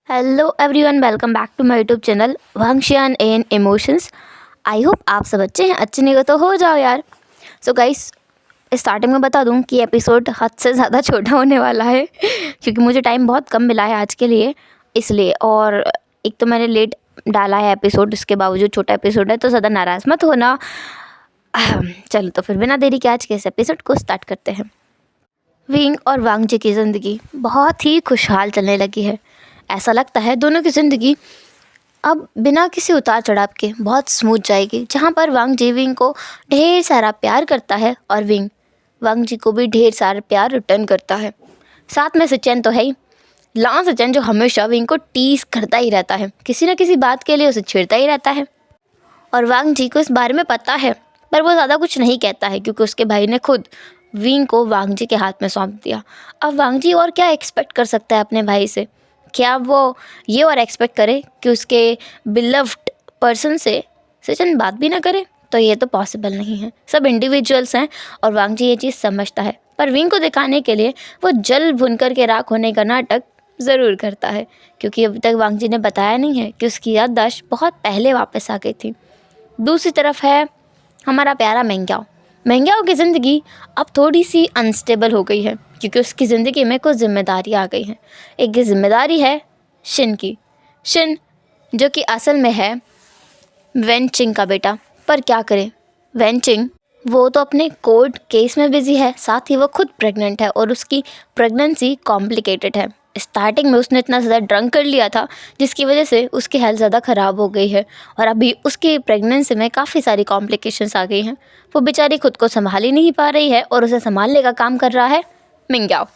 Hello everyone, welcome back to my YouTube channel वांगशियान an emotions. I hope आप सब अच्छे हैं। अच्छे नहीं हो तो हो जाओ यार। सो गाइस, स्टार्टिंग में बता दूं कि एपिसोड हद से ज़्यादा छोटा होने वाला है क्योंकि मुझे टाइम बहुत कम मिला है आज के लिए, इसलिए। और एक तो मैंने लेट डाला है एपिसोड, इसके बावजूद छोटा एपिसोड है, तो ज़्यादा नाराज़ मत होना। चलो तो फिर बिना देरी के आज के इस एपिसोड को स्टार्ट करते हैं। विंग और वांगजी की ज़िंदगी बहुत ही खुशहाल चलने लगी है। ऐसा लगता है दोनों की ज़िंदगी अब बिना किसी उतार चढ़ाव के बहुत स्मूथ जाएगी, जहाँ पर वांगजी विंग को ढेर सारा प्यार करता है और विंग वांगजी को भी ढेर सारा प्यार रिटर्न करता है। साथ में सिचेन तो है ही, लां सिचेन, जो हमेशा विंग को टीज करता ही रहता है, किसी न किसी बात के लिए उसे छेड़ता ही रहता है। और वांगजी को इस बारे में पता है, पर वो ज़्यादा कुछ नहीं कहता है क्योंकि उसके भाई ने खुद विंग को वांगजी के हाथ में सौंप दिया। अब वांगजी और क्या एक्सपेक्ट कर सकता है अपने भाई से? क्या वो ये और एक्सपेक्ट करे कि उसके बिलव्ड पर्सन से सचिन बात भी ना करे? तो ये तो पॉसिबल नहीं है। सब इंडिविजुअल्स हैं और वांगजी ये चीज़ समझता है, पर विंग को दिखाने के लिए वो जल भुनकर के राख होने का नाटक ज़रूर करता है, क्योंकि अभी तक वांगजी ने बताया नहीं है कि उसकी याददाश्त बहुत पहले वापस आ गई थी। दूसरी तरफ है हमारा प्यारा मेंग्याओ। मेंग्याओ की ज़िंदगी अब थोड़ी सी अनस्टेबल हो गई है क्योंकि उसकी ज़िंदगी में कुछ जिम्मेदारी आ गई हैं। एक जिम्मेदारी है शिन की। शिन, जो कि असल में है वेनचिंग का बेटा, पर क्या करे, वेनचिंग वो तो अपने कोर्ट केस में बिजी है, साथ ही वो खुद प्रेग्नेंट है और उसकी प्रेगनेंसी कॉम्प्लिकेटेड है। स्टार्टिंग में उसने इतना ज़्यादा ड्रंक कर लिया था जिसकी वजह से उसकी हेल्थ ज़्यादा ख़राब हो गई है और अभी उसकी प्रेगनेंसी में काफ़ी सारी कॉम्प्लिकेशंस आ गई हैं। वो बेचारी खुद को संभाल ही नहीं पा रही है और उसे संभालने का काम कर रहा है मेंग्याओ।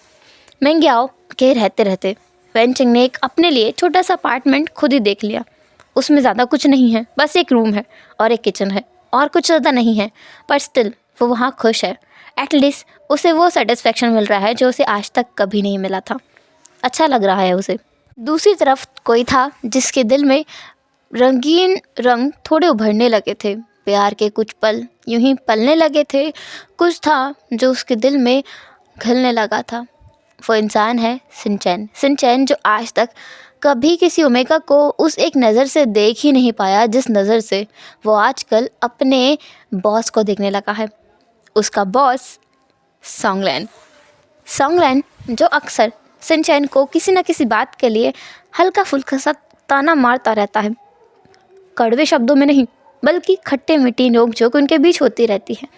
मेंग्याओ के रहते रहते वेनचिंग ने एक अपने लिए छोटा सा अपार्टमेंट खुद ही देख लिया। उसमें ज़्यादा कुछ नहीं है, बस एक रूम है और एक किचन है और कुछ ज़्यादा नहीं है, पर स्टिल वो वहाँ खुश है। एटलीस्ट उसे वो सेटिस्फेक्शन मिल रहा है जो उसे आज तक कभी नहीं मिला था। अच्छा लग रहा है उसे। दूसरी तरफ कोई था जिसके दिल में रंगीन रंग थोड़े उभरने लगे थे। प्यार के कुछ पल यूं ही पलने लगे थे। कुछ था जो उसके दिल में घुलने लगा था। वो इंसान है सिनचैन। सिनचैन जो आज तक कभी किसी ओमेगा को उस एक नज़र से देख ही नहीं पाया जिस नज़र से वो आजकल अपने बॉस को देखने लगा है। उसका बॉस सॉन्गलैन। सॉन्गलैन जो अक्सर सिनचैन को किसी न किसी बात के लिए हल्का फुल्का सा ताना मारता रहता है। कड़वे शब्दों में नहीं, बल्कि खट्टे मीठी नोक-झोंक उनके बीच होती रहती है।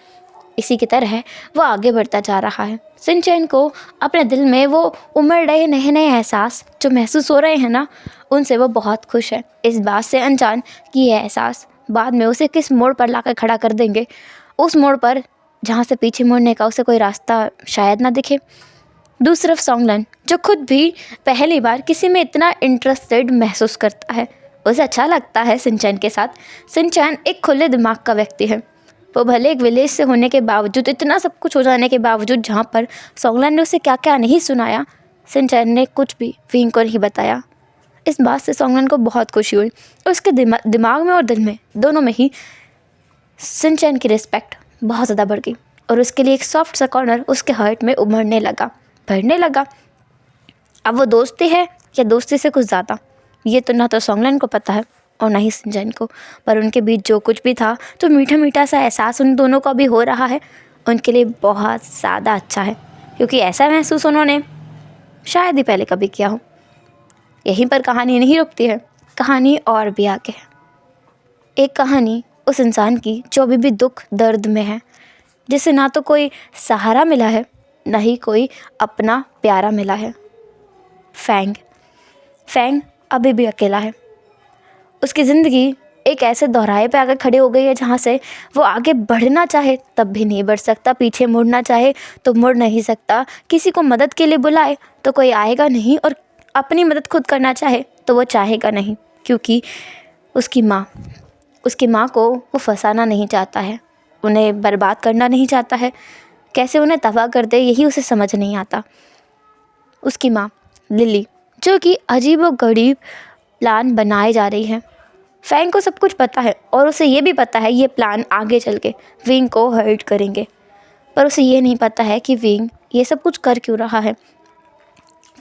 इसी की तरह वो आगे बढ़ता जा रहा है। सिनचैन को अपने दिल में वो उमड़ रहे नए नए एहसास जो महसूस हो रहे हैं ना, उनसे वो बहुत खुश है। इस बात से अनजान कि यह एहसास बाद में उसे किस मोड़ पर लाकर खड़ा कर देंगे, उस मोड़ पर जहाँ से पीछे मुड़ने का उसे कोई रास्ता शायद ना दिखे। दूसरी तरफ सॉन्गलैन, जो खुद भी पहली बार किसी में इतना इंटरेस्टेड महसूस करता है। उसे अच्छा लगता है सिनचैन के साथ। सिनचैन एक खुले दिमाग का व्यक्ति है। वो भले एक विलेज से होने के बावजूद, इतना सब कुछ हो जाने के बावजूद, जहाँ पर सॉन्गलैन ने उसे क्या क्या नहीं सुनाया, सिनचैन ने कुछ भी विंग को नहीं बताया। इस बात से सॉन्गलैन को बहुत खुशी हुई और उसके दिमाग में और दिल में, दोनों में ही सिनचैन की रिस्पेक्ट बहुत ज़्यादा बढ़ गई और उसके लिए एक सॉफ्ट सा कॉर्नर उसके हार्ट में उभरने लगा, भरने लगा। अब वो दोस्ती है या दोस्ती से कुछ ज़्यादा, ये तो ना तो सॉन्गलैन को पता है और ना ही सिनचैन को, पर उनके बीच जो कुछ भी था, तो मीठा मीठा सा एहसास उन दोनों को भी हो रहा है, उनके लिए बहुत ज़्यादा अच्छा है, क्योंकि ऐसा महसूस उन्होंने शायद ही पहले कभी किया हो। यहीं पर कहानी नहीं रुकती है, कहानी और भी आगे है। एक कहानी उस इंसान की जो अभी भी दुख दर्द में है, जिसे ना तो कोई सहारा मिला है, ना ही कोई अपना प्यारा मिला है। फैंग। फैंग अभी भी अकेला है। उसकी ज़िंदगी एक ऐसे दोहराए पे आकर खड़ी हो गई है जहाँ से वो आगे बढ़ना चाहे तब भी नहीं बढ़ सकता, पीछे मुड़ना चाहे तो मुड़ नहीं सकता। किसी को मदद के लिए बुलाए तो कोई आएगा नहीं और अपनी मदद खुद करना चाहे तो वो चाहेगा नहीं, क्योंकि उसकी माँ को वो फंसाना नहीं चाहता है, उन्हें बर्बाद करना नहीं चाहता है। कैसे उन्हें तबाह कर दे यही उसे समझ नहीं आता। उसकी माँ लिली, जो कि अजीबोगरीब प्लान बनाए जा रही है। फैंग को सब कुछ पता है और उसे ये भी पता है ये प्लान आगे चल के विंग को हर्ट करेंगे, पर उसे ये नहीं पता है कि विंग ये सब कुछ कर क्यों रहा है।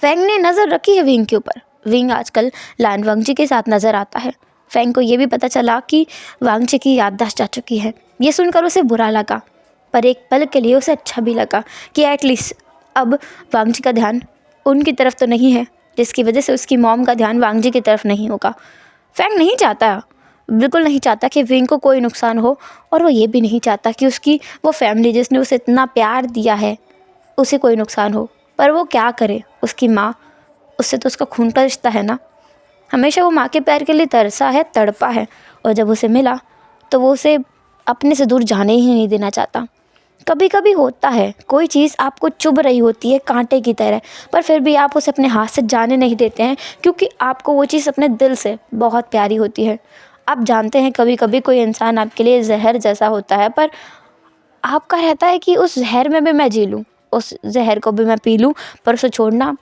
फैंग ने नज़र रखी है विंग के ऊपर, विंग आजकल लान वांगजी के साथ नज़र आता है। फैंग को ये भी पता चला कि वांगजी की याददाश्त जा चुकी है। ये सुनकर उसे बुरा लगा, पर एक पल के लिए उसे अच्छा भी लगा कि एटलीस्ट अब वांगजी का ध्यान उनकी तरफ तो नहीं है, जिसकी वजह से उसकी मॉम का ध्यान वांगजी की तरफ नहीं होगा। फैंग नहीं चाहता, बिल्कुल नहीं चाहता कि विंग को कोई नुकसान हो, और वो ये भी नहीं चाहता कि उसकी वो फैमिली जिसने उसे इतना प्यार दिया है उसे कोई नुकसान हो। पर वो क्या करे, उसकी माँ, उससे तो उसका खून का रिश्ता है ना। हमेशा वो माँ के प्यार के लिए तरसा है, तड़पा है, और जब उसे मिला तो वो उसे अपने से दूर जाने ही नहीं देना चाहता। कभी कभी होता है कोई चीज़ आपको चुभ रही होती है कांटे की तरह, पर फिर भी आप उसे अपने हाथ से जाने नहीं देते हैं, क्योंकि आपको वो चीज़ अपने दिल से बहुत प्यारी होती है। आप जानते हैं कभी कभी कोई इंसान आपके लिए जहर जैसा होता है, पर आपका रहता है कि उस जहर में भी मैं जी लूँ, उस जहर को भी मैं पी लूँ, पर उसे छोड़ना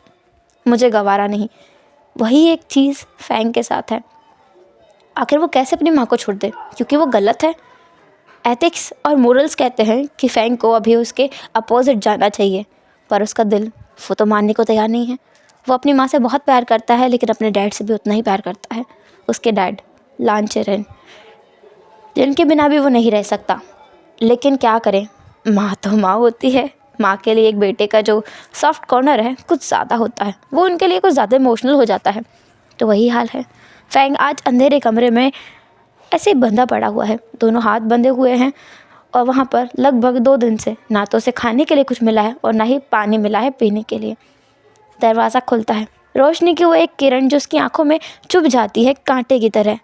मुझे गवारा नहीं। वही एक चीज़ फैंग के साथ है। आखिर वो कैसे अपनी माँ को छोड़ दे, क्योंकि वो गलत है। एथिक्स और मोरल्स कहते हैं कि फैंग को अभी उसके अपोजिट जाना चाहिए, पर उसका दिल वो तो मानने को तैयार नहीं है। वो अपनी माँ से बहुत प्यार करता है, लेकिन अपने डैड से भी उतना ही प्यार करता है। उसके डैड लान चेरेन, जिनके बिना भी वो नहीं रह सकता। लेकिन क्या करें, माँ तो माँ होती है। माँ के लिए एक बेटे का जो सॉफ्ट कॉर्नर है कुछ ज़्यादा होता है, वो उनके लिए कुछ ज़्यादा इमोशनल हो जाता है। तो वही हाल है। फैंग आज अंधेरे कमरे में ऐसे ही बंधा पड़ा हुआ है, दोनों हाथ बंधे हुए हैं, और वहाँ पर लगभग 2 दिन से ना तो उसे खाने के लिए कुछ मिला है और ना ही पानी मिला है पीने के लिए। दरवाज़ा खुलता है। रोशनी की वो एक किरण जो उसकी आंखों में चुभ जाती है कांटे की तरह,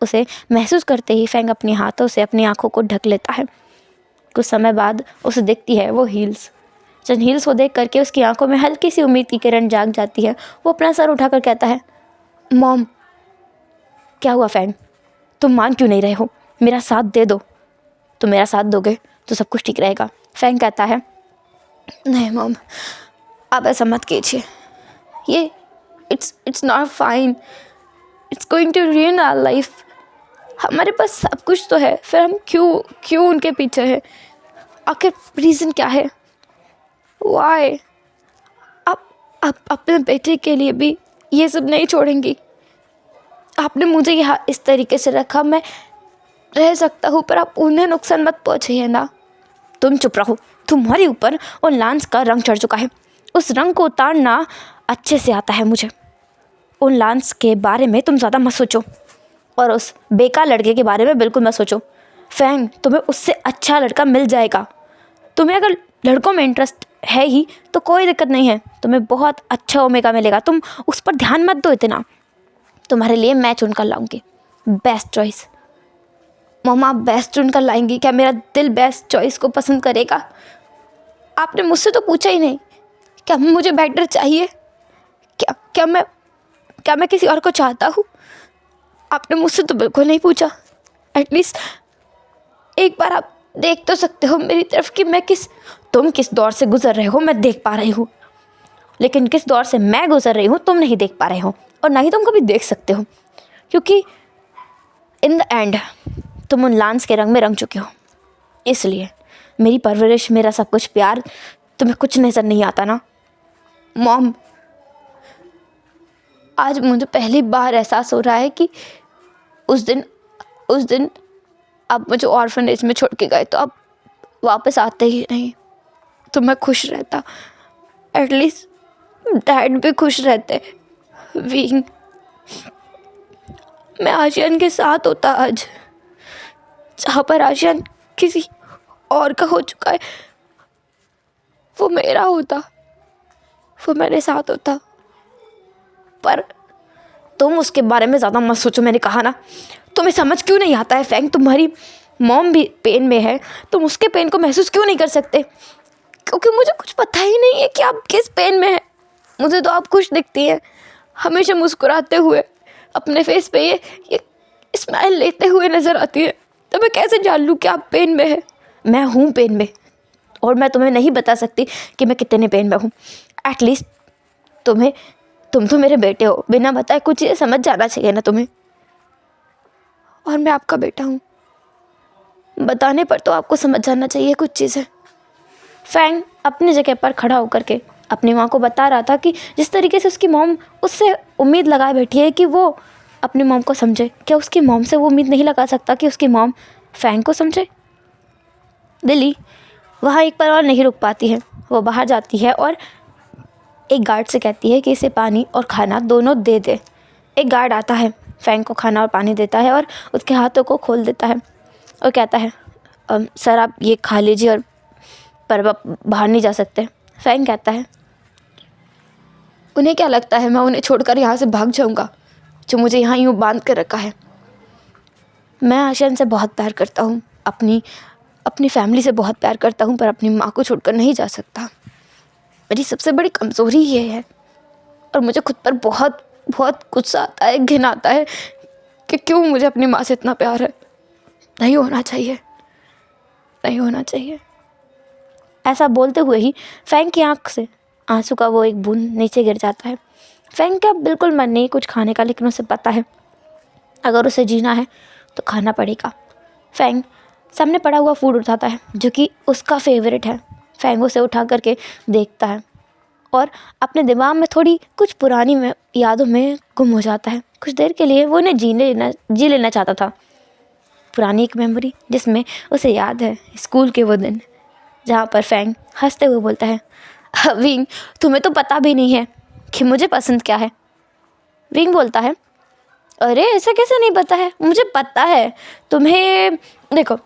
उसे महसूस करते ही फैंग अपने हाथों से अपनी आंखों को ढक लेता है। कुछ समय बाद उसे दिखती है वो हील्स। जिन हील्स को देख करके उसकी आंखों में हल्की सी उम्मीद की किरण जाग जाती है। वो अपना सर उठाकर कहता है, मॉम। क्या हुआ फैंग, तुम मान क्यों नहीं रहे हो? मेरा साथ दे दो। तुम मेरा साथ दोगे तो सब कुछ ठीक रहेगा। फैंग कहता है, नहीं मॉम, आप ऐसा मत कीजिए। ये it's not fine, it's going to ruin our life. हमारे पास सब कुछ तो है, फिर हम क्यों उनके पीछे हैं? आखिर रीज़न क्या है? वाई? आप अपने बेटे के लिए भी ये सब नहीं छोड़ेंगी? आपने मुझे यहाँ इस तरीके से रखा, मैं रह सकता हूँ, पर आप उन्हें नुकसान मत पहुँचाइए ना। तुम चुप रहो, तुम्हारे ऊपर उन लांस का रंग चढ़ चुका है। उस रंग को उतारना अच्छे से आता है मुझे। उन लांस के बारे में तुम ज़्यादा मत सोचो, और उस बेकार लड़के के बारे में बिल्कुल मत सोचो। फैंग, तुम्हें उससे अच्छा लड़का मिल जाएगा। तुम्हें अगर लड़कों में इंटरेस्ट है ही तो कोई दिक्कत नहीं है, तुम्हें बहुत अच्छा ओमेगा मिलेगा। तुम उस पर ध्यान मत दो इतना। तुम्हारे लिए मैं चुन कर लाऊंगी बेस्ट चॉइस। मम्मा, बेस्ट चुन कर लाएंगी? क्या मेरा दिल बेस्ट चॉइस को पसंद करेगा? आपने मुझसे तो पूछा ही नहीं, क्या मुझे बेटर चाहिए? क्या मैं किसी और को चाहता हूँ? आपने मुझसे तो बिल्कुल नहीं पूछा। एटलीस्ट एक बार आप देख तो सकते हो मेरी तरफ कि तुम किस दौर से गुजर रहे हो मैं देख पा रही हूँ, लेकिन किस दौर से मैं गुजर रही हूँ तुम नहीं देख पा रहे हो, और ना ही तुम कभी देख सकते हो, क्योंकि इन द एंड तुम उन लांस के रंग में रंग चुके हो। इसलिए मेरी परवरिश, मेरा सब कुछ प्यार तुम्हें कुछ नज़र नहीं आता ना। मॉम, आज मुझे पहली बार एहसास हो रहा है कि उस दिन आप मुझे ऑर्फनेज में छोड़ के गए तो आप वापस आते ही नहीं, तो मैं खुश रहता। एटलीस्ट डैड भी खुश रहते। विंग, मैं आशियान के साथ होता आज, जहाँ पर आशियान किसी और का हो चुका है, वो मेरा होता, वो मेरे साथ होता। पर तुम उसके बारे में ज़्यादा मत सोचो, मैंने कहा ना। तुम्हें समझ क्यों नहीं आता है फैंग? तुम्हारी मॉम भी पेन में है, तुम उसके पेन को महसूस क्यों नहीं कर सकते? क्योंकि मुझे कुछ पता ही नहीं है कि आप किस पेन में हैं। मुझे तो आप खुश दिखती हैं, हमेशा मुस्कुराते हुए, अपने फेस पे ये स्माइल लेते हुए नज़र आती है। तो मैं कैसे जान लूँ कि आप पेन में है? मैं हूँ पेन में, और मैं तुम्हें नहीं बता सकती कि मैं कितने पेन में हूँ। एटलीस्ट तुम तो मेरे बेटे हो, बिना बताए कुछ चीज़ें समझ जाना चाहिए ना तुम्हें। और मैं आपका बेटा हूँ, बताने पर तो आपको समझ जाना चाहिए कुछ चीज़ें। फैंग अपनी जगह पर खड़ा होकर के अपनी माँ को बता रहा था कि जिस तरीके से उसकी मॉम उससे उम्मीद लगाए बैठी है कि वो अपनी मॉम को समझे, क्या उसकी मॉम से वो उम्मीद नहीं लगा सकता कि उसकी मॉम फैंग को समझे? लिली वहाँ एक पल और नहीं रुक पाती है। वो बाहर जाती है और एक गार्ड से कहती है कि इसे पानी और खाना दोनों दे दे। एक गार्ड आता है, फैंग को खाना और पानी देता है और उसके हाथों को खोल देता है और कहता है सर आप ये खा लीजिए और पर आप बाहर नहीं जा सकते। फैंग कहता है उन्हें क्या लगता है मैं उन्हें छोड़कर यहाँ से भाग जाऊँगा, जो मुझे यहाँ यूँ बांध कर रखा है। मैं आशियान से बहुत प्यार करता हूँ, अपनी फैमिली से बहुत प्यार करता हूँ, पर अपनी माँ को छोड़कर नहीं जा सकता। मेरी सबसे बड़ी कमज़ोरी ये है और मुझे खुद पर बहुत बहुत गुस्सा आता है, घिन आता है कि क्यों मुझे अपनी माँ से इतना प्यार है। नहीं होना चाहिए, नहीं होना चाहिए। ऐसा बोलते हुए ही फैंग की आँख से आंसू का वो एक बूंद नीचे गिर जाता है। फैंग का बिल्कुल मन नहीं कुछ खाने का, लेकिन उसे पता है अगर उसे जीना है तो खाना पड़ेगा। फैंग सामने पड़ा हुआ फूड उठाता है जो कि उसका फेवरेट है। फैंग उसे उठा करके देखता है और अपने दिमाग में थोड़ी कुछ पुरानी यादों में गुम हो जाता है। कुछ देर के लिए वो उन्हें जी लेना चाहता था। पुरानी एक मेमोरी जिसमें उसे याद है स्कूल के वो दिन जहाँ पर फैंग हंसते हुए बोलता है विंग तुम्हें तो पता भी नहीं है कि मुझे पसंद क्या है। विंग बोलता है अरे ऐसा कैसे नहीं पता है, मुझे पता है। तुम्हें देखो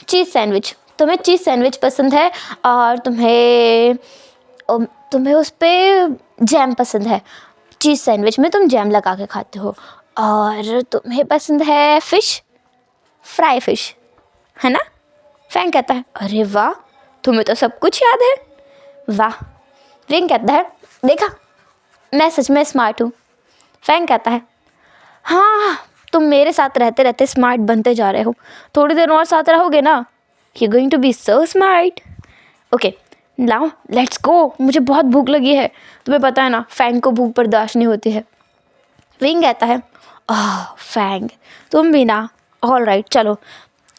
चीज़ सैंडविच, तुम्हें चीज़ सैंडविच पसंद है और तुम्हें उस पर जैम पसंद है। चीज़ सैंडविच में तुम जैम लगा के खाते हो। और तुम्हें पसंद है फ़िश, फ्राई फ़िश, है ना? फैंग कहता है अरे वाह तुम्हें तो सब कुछ याद है, वाह। विंग कहता है देखा मैं सच में स्मार्ट हूँ। फैंग कहता है हाँ तुम मेरे साथ रहते रहते स्मार्ट बनते जा रहे हो, थोड़ी देर और साथ रहोगे ना you going to be so smart. Okay now let's go, मुझे बहुत भूख लगी है। तुम्हें पता है ना फैंग को भूख बर्दाश्त नहीं होती है। विंग कहता है फैंग तुम भी ना, ऑल राइट चलो।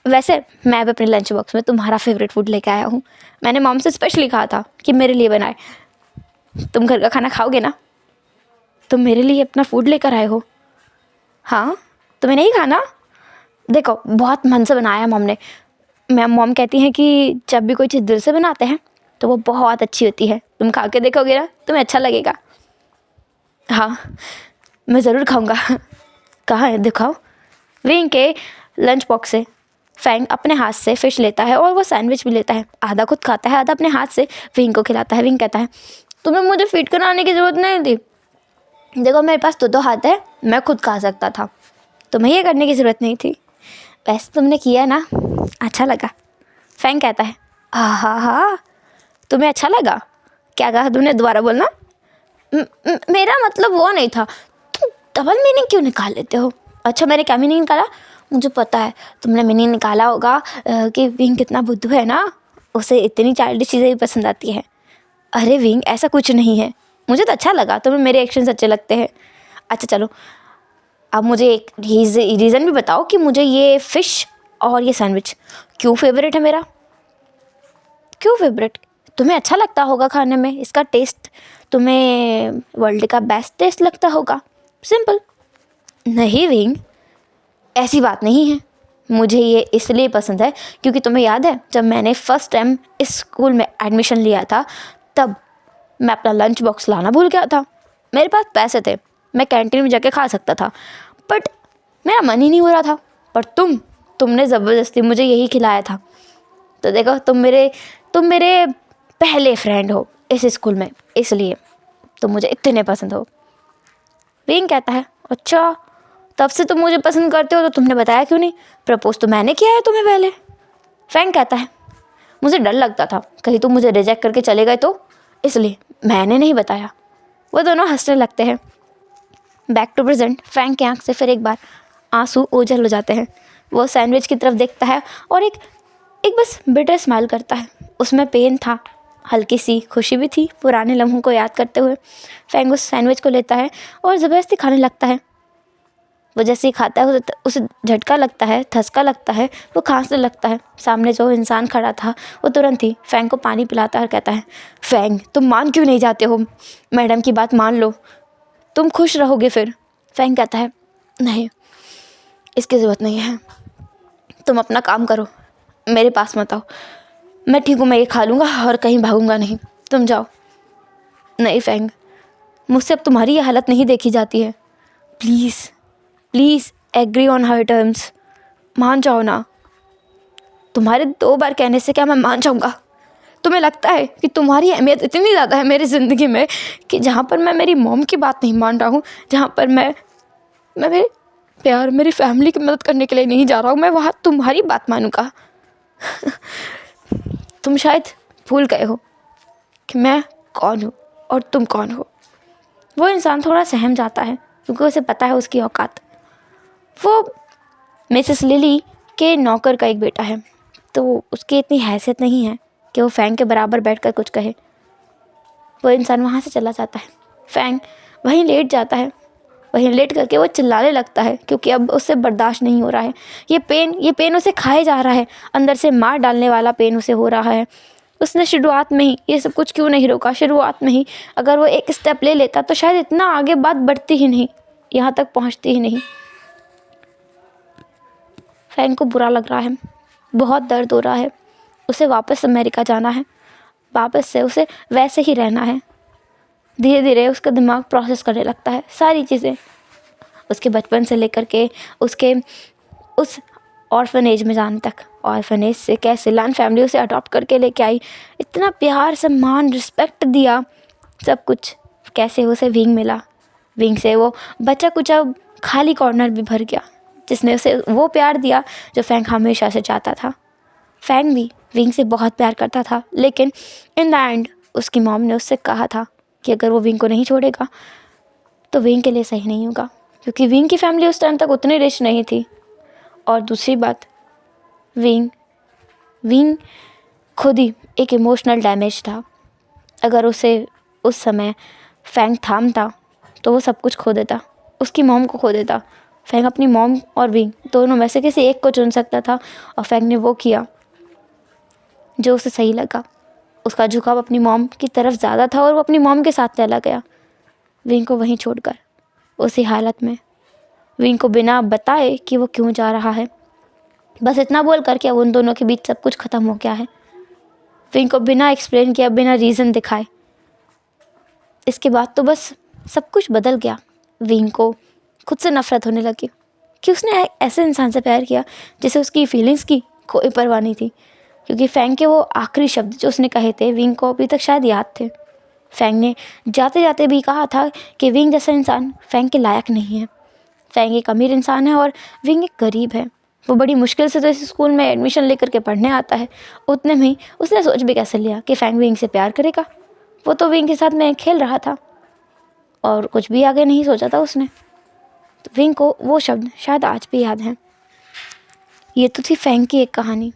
वैसे मैं भी अपने लंच बॉक्स में तुम्हारा फेवरेट फूड लेके आया हूँ। मैंने मॉम से स्पेशली कहा था कि मेरे लिए बनाए। तुम घर का खाना खाओगे ना? तुम मेरे लिए अपना फूड लेकर आए हो? हाँ तुम्हें नहीं खाना? देखो बहुत मन से बनाया मॉम ने। मॉम कहती हैं कि जब भी कोई चीज़ दिल से बनाते हैं तो वो बहुत अच्छी होती है। तुम खा के देखोगे ना तुम्हें अच्छा लगेगा। हाँ मैं ज़रूर खाऊंगा। कहाँ है दिखाओ। विंग के लंच बॉक्स से फैंग अपने हाथ से फ़िश लेता है और वो सैंडविच भी लेता है। आधा खुद खाता है, आधा अपने हाथ से विंग को खिलाता है। विंग कहता है तुम्हें मुझे फीड कराने की ज़रूरत नहीं थी, देखो मेरे पास तो हाथ है, मैं खुद खा सकता था, तुम्हें ये करने की ज़रूरत नहीं थी। वैसे तुमने किया ना, अच्छा लगा। फैंग कहता है हाँ तुम्हें अच्छा लगा? क्या कहा तुमने, दोबारा बोलना। मेरा मतलब वो नहीं था। तुम डबल मीनिंग क्यों निकाल लेते हो? अच्छा मैंने क्या मीनिंग निकाला? मुझे पता है तुमने मीनिंग निकाला होगा कि विंग कितना बुद्धू है ना, उसे इतनी चाइल्डिश चीज़ें भी पसंद आती है। अरे विंग ऐसा कुछ नहीं है, मुझे तो अच्छा लगा, तुम्हें मेरे एक्शंस अच्छे लगते हैं। अच्छा चलो अब मुझे एक रीज़न भी बताओ कि मुझे ये फ़िश और ये सैंडविच क्यों फेवरेट है मेरा? क्यों फेवरेट? तुम्हें अच्छा लगता होगा खाने में, इसका टेस्ट तुम्हें वर्ल्ड का बेस्ट टेस्ट लगता होगा, सिंपल। नहीं विंग ऐसी बात नहीं है, मुझे ये इसलिए पसंद है क्योंकि तुम्हें याद है जब मैंने फ़र्स्ट टाइम इस स्कूल में एडमिशन लिया था तब मैं अपना लंच बॉक्स लाना भूल गया था। मेरे पास पैसे थे, मैं कैंटीन में जाके खा सकता था, बट मेरा मन ही नहीं हो रहा था। पर तुमने ज़बरदस्ती मुझे यही खिलाया था। तो देखो तुम मेरे पहले फ्रेंड हो इस स्कूल में, इसलिए तुम मुझे इतने पसंद हो। विंग कहता है अच्छा तब से तुम मुझे पसंद करते हो तो तुमने बताया क्यों नहीं? प्रपोज तो मैंने किया है तुम्हें पहले। फैंग कहता है मुझे डर लगता था कहीं तुम मुझे रिजेक्ट करके चले गए तो, इसलिए मैंने नहीं बताया। वो दोनों हंसने लगते हैं। Back to present. फैंग की आँख से फिर एक बार आंसू ओझल हो जाते हैं। वो सैंडविच की तरफ देखता है और एक बस बिटर स्माइल करता है। उसमें पेन था, हल्की सी खुशी भी थी पुराने लम्हों को याद करते हुए। फैंग उस सैंडविच को लेता है और ज़बरदस्ती खाने लगता है। वो जैसे ही खाता है उसे झटका लगता है, धसका लगता है, वो खांसने लगता है। सामने जो इंसान खड़ा था वो तुरंत ही फैंग को पानी पिलाता है और कहता है, फैंग तुम मान क्यों नहीं जाते हो, मैडम की बात मान लो, तुम खुश रहोगे फिर। फैंग कहता है, नहीं इसकी ज़रूरत नहीं है, तुम अपना काम करो, मेरे पास मत आओ, मैं ठीक हूँ, मैं ये खा लूँगा और कहीं भागूंगा नहीं, तुम जाओ। नहीं फैंग, मुझसे अब तुम्हारी ये हालत नहीं देखी जाती है, please please agree on her terms, मान जाओ ना। तुम्हारे 2 बार कहने से क्या मैं मान जाऊँगा? तुम्हें लगता है कि तुम्हारी अहमियत इतनी ज़्यादा है मेरी ज़िंदगी में कि जहाँ पर मैं मेरी मॉम की बात नहीं मान रहा हूँ, जहाँ पर मैं मेरे प्यार, मेरी फैमिली की मदद करने के लिए नहीं जा रहा हूँ, मैं वहाँ तुम्हारी बात मानूँगा? तुम शायद भूल गए हो कि मैं कौन हूँ और तुम कौन हो। वो इंसान थोड़ा सहम जाता है क्योंकि उसे पता है उसकी औकात। वो मिसेस लिली के नौकर का एक बेटा है, तो उसकी इतनी हैसियत नहीं है कि वो फैंग के बराबर बैठकर कुछ कहे। वो इंसान वहाँ से चला जाता है। फैंग वहीं लेट जाता है। वहीं लेट करके वो चिल्लाने लगता है क्योंकि अब उससे बर्दाश्त नहीं हो रहा है। ये पेन उसे खाए जा रहा है, अंदर से मार डालने वाला पेन उसे हो रहा है। उसने शुरुआत में ही ये सब कुछ क्यों नहीं रोका? शुरुआत में ही अगर वो एक स्टेप ले लेता तो शायद इतना आगे बात बढ़ती ही नहीं, यहाँ तक पहुँचती ही नहीं। फैंग को बुरा लग रहा है, बहुत दर्द हो रहा है। उसे वापस अमेरिका जाना है, वापस से उसे वैसे ही रहना है। धीरे धीरे उसका दिमाग प्रोसेस करने लगता है सारी चीज़ें, उसके बचपन से लेकर के उसके उस ऑर्फनेज में जाने तक। ऑर्फनेज से कैसे लैंड फैमिली उसे अडॉप्ट करके लेके आई, इतना प्यार, सम्मान, रिस्पेक्ट दिया, सब कुछ। कैसे उसे विंग मिला, विंग से वो बचा कुचा खाली कॉर्नर भी भर गया, जिसने उसे वो प्यार दिया जो फैंग हमेशा से चाहता था। फैंग भी विंग से बहुत प्यार करता था, लेकिन इन द एंड उसकी मॉम ने उससे कहा था कि अगर वो विंग को नहीं छोड़ेगा तो विंग के लिए सही नहीं होगा, क्योंकि विंग की फैमिली उस टाइम तक उतनी रिच नहीं थी। और दूसरी बात, विंग खुद ही एक इमोशनल डैमेज था। अगर उसे उस समय फैंग थामता तो वो सब कुछ खो देता, उसकी मॉम को खो देता। फैंग अपनी मॉम और विंग दोनों में से किसी एक को चुन सकता था, और फैंग ने वो किया जो उसे सही लगा। उसका झुकाव अपनी मॉम की तरफ ज़्यादा था और वो अपनी मॉम के साथ चला गया, विंग को वहीं छोड़कर। उसी हालत में विंग को बिना बताए कि वो क्यों जा रहा है, बस इतना बोल कर कि अब उन दोनों के बीच सब कुछ ख़त्म हो गया है। विंग को बिना एक्सप्लेन किया, बिना रीज़न दिखाए, इसके बाद तो बस सब कुछ बदल गया। विंग को खुद से नफ़रत होने लगी कि उसने ऐसे इंसान से प्यार किया जिसे उसकी फीलिंग्स की कोई परवाह नहीं थी। क्योंकि फैंग के वो आखिरी शब्द जो उसने कहे थे विंग को अभी तक शायद याद थे। फैंग ने जाते जाते भी कहा था कि विंग जैसा इंसान फैंग के लायक नहीं है। फैंग एक अमीर इंसान है और विंग एक गरीब है। वो बड़ी मुश्किल से तो इस स्कूल में एडमिशन लेकर के पढ़ने आता है। उतने में ही उसने सोच भी कैसे लिया कि फैंग विंग से प्यार करेगा। वो तो विंग के साथ में खेल रहा था और कुछ भी आगे नहीं सोचा था उसने। तो विंग को वो शब्द शायद आज भी याद हैं। ये तो थी फैंग की एक कहानी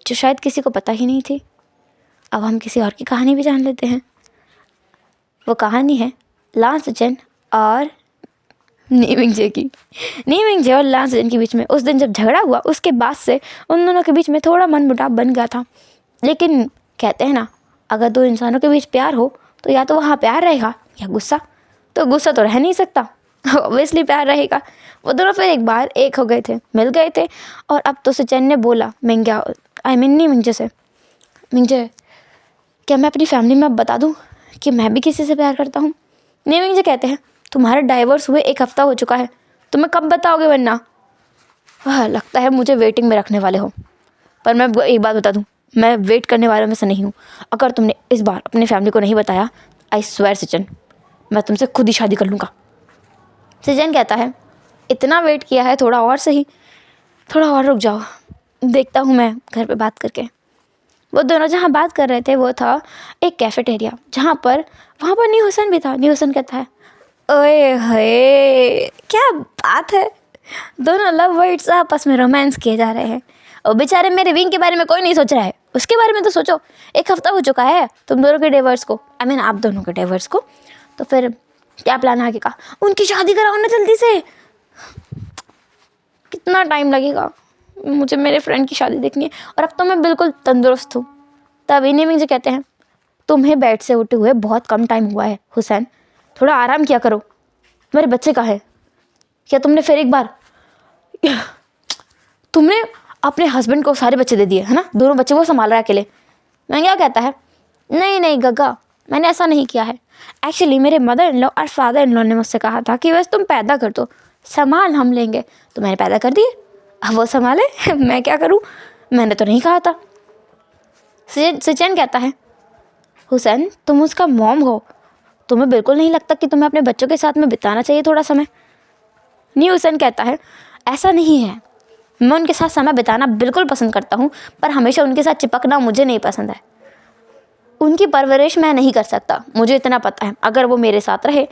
जो शायद किसी को पता ही नहीं थी। अब हम किसी और की कहानी भी जान लेते हैं। वो कहानी है लांस जन और नीमिंगजे की। नीमिंगजे और लांस जन के बीच में उस दिन जब झगड़ा हुआ, उसके बाद से उन दोनों के बीच में थोड़ा मनमुटाव बन गया था। लेकिन कहते हैं ना, अगर 2 इंसानों के बीच प्यार हो तो या तो वहाँ प्यार रहेगा या गुस्सा। तो गुस्सा तो रह नहीं सकता, ऑब्वियसली प्यार रहेगा। वो दोनों फिर एक बार एक हो गए थे, मिल गए थे। और अब तो सुचैन ने बोला नीमिंगजे से, मिंगजे क्या मैं अपनी फैमिली में अब बता दूँ कि मैं भी किसी से प्यार करता हूँ? नीमिंगजे कहते हैं, तुम्हारे डाइवोर्स हुए 1 हफ्ता हो चुका है, तुम्हें कब बताओगे? वरना लगता है मुझे वेटिंग में रखने वाले हो। पर मैं एक बात बता दूँ, मैं वेट करने वालों में से नहीं हूँ। अगर तुमने इस बार अपनी फैमिली को नहीं बताया, आई स्वेयर सचिन, मैं तुमसे खुद ही शादी कर लूँगा। सचिन कहता है, इतना वेट किया है, थोड़ा और सही, थोड़ा और रुक जाओ, देखता हूँ मैं घर पे बात करके। वो दोनों जहाँ बात कर रहे थे वो था एक कैफेटेरिया, वहाँ पर न्यू हुसैन भी था। न्यू हुसैन कहता है, ओए हे क्या बात है, दोनों लव वर्ड्स आपस में रोमांस किए जा रहे हैं। और बेचारे मेरे विंग के बारे में कोई नहीं सोच रहा है, उसके बारे में तो सोचो। 1 हफ्ता हो चुका है तुम दोनों के डिवोर्स को, आप दोनों के डिवोर्स को। तो फिर क्या प्लान आगे का? उनकी शादी कराओ ना जल्दी से। कितना टाइम लगेगा, मुझे मेरे फ्रेंड की शादी देखनी है और अब तो मैं बिल्कुल तंदुरुस्त हूँ। तब इन्हीं मुझे कहते हैं, तुम्हें बेड से उठे हुए बहुत कम टाइम हुआ है हुसैन, थोड़ा आराम किया करो। मेरे बच्चे कहाँ है? क्या तुमने फिर एक बार तुमने अपने हस्बैंड को सारे बच्चे दे दिए है ना, दोनों बच्चे वो संभाल रहा है अकेले। मैं क्या कहता है, नहीं नहीं गग्गा, मैंने ऐसा नहीं किया है। एक्चुअली मेरे मदर इन लॉ और फादर इन लॉ ने मुझसे कहा था कि बस तुम पैदा कर दो, संभाल हम लेंगे। तो मैंने पैदा कर दिए, अब वो संभाले मैं क्या करूँ, मैंने तो नहीं कहा था। सचिन कहता है, हुसैन तुम उसका मॉम हो, तुम्हें बिल्कुल नहीं लगता कि तुम्हें अपने बच्चों के साथ में बिताना चाहिए थोड़ा समय? नहीं, हुसैन कहता है, ऐसा नहीं है, मैं उनके साथ समय बिताना बिल्कुल पसंद करता हूँ, पर हमेशा उनके साथ चिपकना मुझे नहीं पसंद है। उनकी परवरिश मैं नहीं कर सकता, मुझे इतना पता है। अगर वो मेरे साथ रहे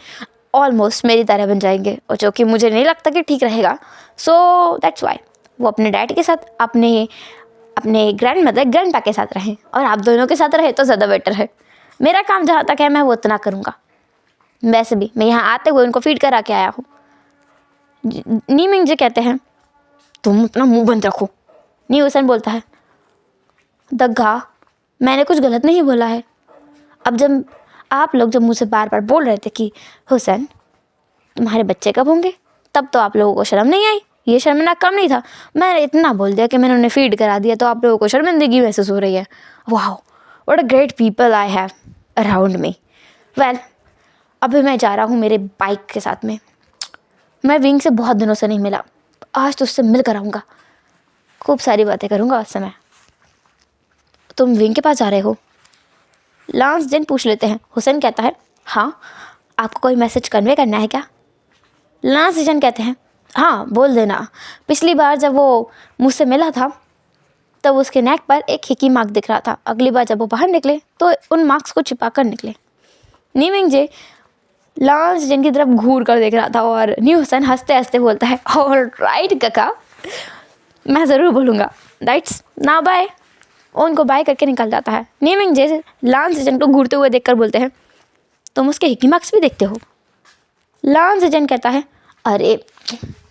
ऑलमोस्ट मेरी तरह बन जाएंगे, और जो कि मुझे नहीं लगता कि ठीक रहेगा। सो दैट्स वाई वो अपने डैड के साथ, अपने ग्रैंड मदर ग्रैंड पा के साथ रहें, और आप दोनों के साथ रहे तो ज़्यादा बेटर है। मेरा काम जहाँ तक है मैं वो उतना करूँगा। वैसे भी मैं यहाँ आते हुए उनको फीड करा के आया हूँ। नीमिंग जी कहते हैं, तुम अपना मुंह बंद रखो। नी हुसैन बोलता है, दग्गा मैंने कुछ गलत नहीं बोला है। अब जब आप लोग जब मुझसे बार बार बोल रहे थे कि हुसैन तुम्हारे बच्चे कब होंगे, तब तो आप लोगों को शर्म नहीं आई, ये शर्मनाक काम नहीं था। मैंने इतना बोल दिया कि मैंने उन्हें फीड करा दिया तो आप लोगों को शर्मिंदगी महसूस हो रही है। वाह what a great people I have around me. Well अभी मैं जा रहा हूँ मेरे बाइक के साथ में। मैं विंग से बहुत दिनों से नहीं मिला, आज तो उससे मिल कर आऊँगा, खूब सारी बातें करूँगा उस समय। तुम विंग के पास जा रहे हो? लांस जिन पूछ लेते हैं। हुसैन कहता है, हाँ आपको कोई मैसेज कन्वे करना है क्या? लांस जिन कहते हैं, हाँ बोल देना। पिछली बार जब वो मुझसे मिला था तब उसके नेक पर एक हिकी मार्क दिख रहा था, अगली बार जब वो बाहर निकले तो उन मार्क्स को छिपा कर निकले। नीमिंग जे लांस जिन की तरफ घूर कर देख रहा था और न्यू हुसैन हंसते हंसते बोलता है, ऑलराइट काका, मैं ज़रूर बोलूँगा, राइट्स ना बाय। उनको बाय करके निकल जाता है। नीमिंग जे लांस जन को घूरते हुए देखकर बोलते हैं, तुम उसके हिकी मार्क्स भी देखते हो? लांस जन कहता है, अरे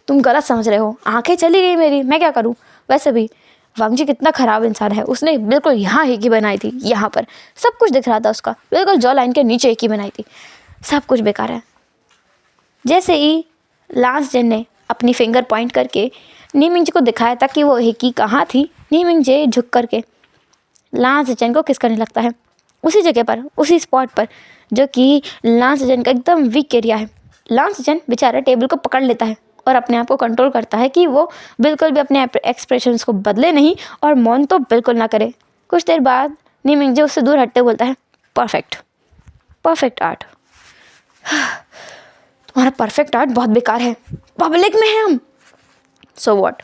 तुम गलत समझ रहे हो, आंखें चली गई मेरी, मैं क्या करूँ। वैसे भी वांग जी कितना ख़राब इंसान है, उसने बिल्कुल यहाँ हिकी बनाई थी, यहाँ पर सब कुछ दिख रहा था उसका, बिल्कुल जॉ लाइन के नीचे हिकी बनाई थी, सब कुछ बेकार है। जैसे ही लांस जन ने अपनी फिंगर पॉइंट करके नीमिंग जी को दिखाया था कि वो हिकी कहाँ थी, नीमिंग जे झुक करके लांस जन को किस करने लगता है, उसी जगह पर, उसी स्पॉट पर जो कि लांस जन का एकदम वीक एरिया है। लांस जन बेचारा टेबल को पकड़ लेता है और अपने आप को कंट्रोल करता है कि वो बिल्कुल भी अपने एक्सप्रेशंस को बदले नहीं और मौन तो बिल्कुल ना करे। कुछ देर बाद नीमिंग जे उससे दूर हटते बोलता है, परफेक्ट आर्ट। तुम्हारा परफेक्ट आर्ट बहुत बेकार है, पब्लिक में है हम। So what,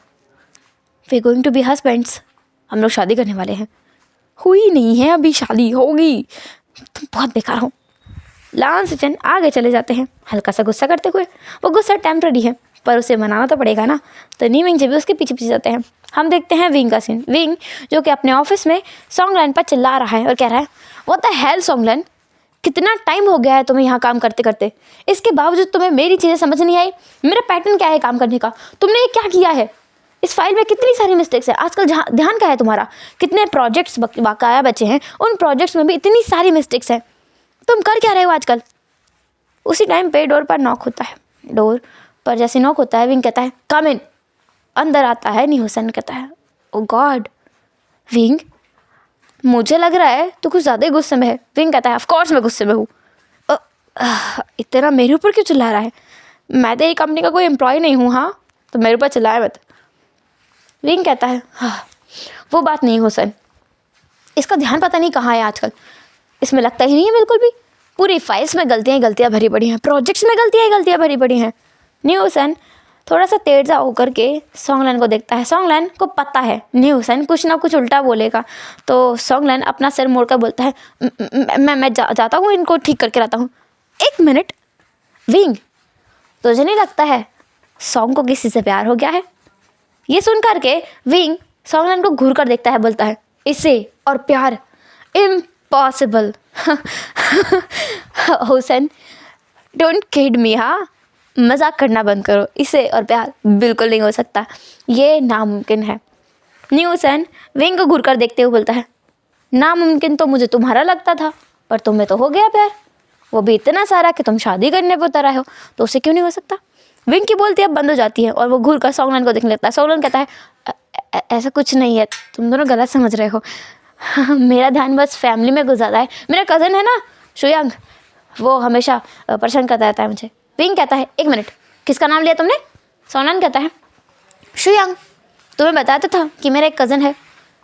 we going to be husbands, हम लोग शादी करने वाले हैं। हुई नहीं है अभी, शादी होगी, तुम बहुत बेकार हो। लांस जन आगे चले जाते हैं हल्का सा गुस्सा करते हुए। वो गुस्सा टेम्पररी है पर उसे मनाना तो पड़ेगा ना, तो नीमिंग जी भी उसके पीछे पीछे जाते हैं। हम देखते हैं विंग का सीन। विंग जो कि अपने ऑफिस में सॉन्गलैन पर चिल्ला रहा है और कह रहा है, व्हाट द हेल सॉन्गलैन, कितना टाइम हो गया है तुम्हें यहाँ काम करते करते, इसके बावजूद तुम्हें मेरी चीज़ें समझ नहीं आई, मेरा पैटर्न क्या है काम करने का, तुमने ये क्या किया है, इस फाइल में कितनी सारी मिस्टेक्स हैं, आजकल जहाँ ध्यान क्या है तुम्हारा, कितने प्रोजेक्ट्स बकाया बचे हैं, उन प्रोजेक्ट्स में भी इतनी सारी मिस्टेक्स हैं, तुम कर क्या रहे हो आजकल। उसी टाइम पे डोर पर नॉक होता है। डोर पर जैसे नॉक होता है विंग कहता है, कम इन। अंदर आता है नी हुसैन कहता है, ओ गॉड विंग, मुझे लग रहा है तू कुछ ज़्यादा ही गुस्से में है। विंग कहता है, ऑफ कोर्स मैं गुस्से में हूँ, इतना मेरे ऊपर क्यों चिल्ला रहा है, मैं तो ये कंपनी का कोई एम्प्लॉय नहीं हूँ, हाँ तो मेरे ऊपर चिल्लाए मत। विंग कहता है, हाँ वो बात नहीं हुसैन, इसका ध्यान पता नहीं कहाँ है आजकल, इसमें लगता ही नहीं है बिल्कुल भी, पूरी फाइल्स में गलतियाँ भरी पड़ी हैं, प्रोजेक्ट्स में गलतियाँ भरी पड़ी हैं। न्यू हुसैन थोड़ा सा तेज़ा होकर के सॉन्गलैन को देखता है। सॉन्गलैन को पता है न्यू हुसैन कुछ ना कुछ उल्टा बोलेगा, तो सॉन्गलैन अपना सिर मोड़कर बोलता है, मैं जाता हूँ, इनको ठीक करके लाता हूँ। एक मिनट विंग, तुझे नहीं लगता है सॉन्ग को किसी से प्यार हो गया है? ये सुन करके विंग सॉन्गलैन को घूर कर देखता है, बोलता है, इसे और प्यार, impossible. Hussain don't kid me, हाँ मजाक करना बंद करो, इससे और प्यार बिल्कुल नहीं हो सकता, ये नामुमकिन है। न्यूसन विंग को घूर कर देखते हुए बोलता है, नामुमकिन तो मुझे तुम्हारा लगता था, पर तुम्हें तो हो गया प्यार, वो भी इतना सारा कि तुम शादी करने पर उतर आए हो, तो उसे क्यों नहीं हो सकता। विंग की बोलती अब बंद हो जाती है और वो घूर कर सॉन्गलैन को देखने लगता है। सॉन्गलैन कहता है, ऐसा कुछ नहीं है, तुम दोनों गलत समझ रहे हो। मेरा ध्यान बस फैमिली में कुछ ज़्यादा है। मेरा कज़न है ना शुयांग, वो हमेशा परेशान करता रहता है मुझे। विंग कहता है, एक मिनट, किसका नाम लिया तुमने। सॉन्गलैन कहता है, शुयांग, तुम्हें बताया तो था कि मेरा एक कज़न है।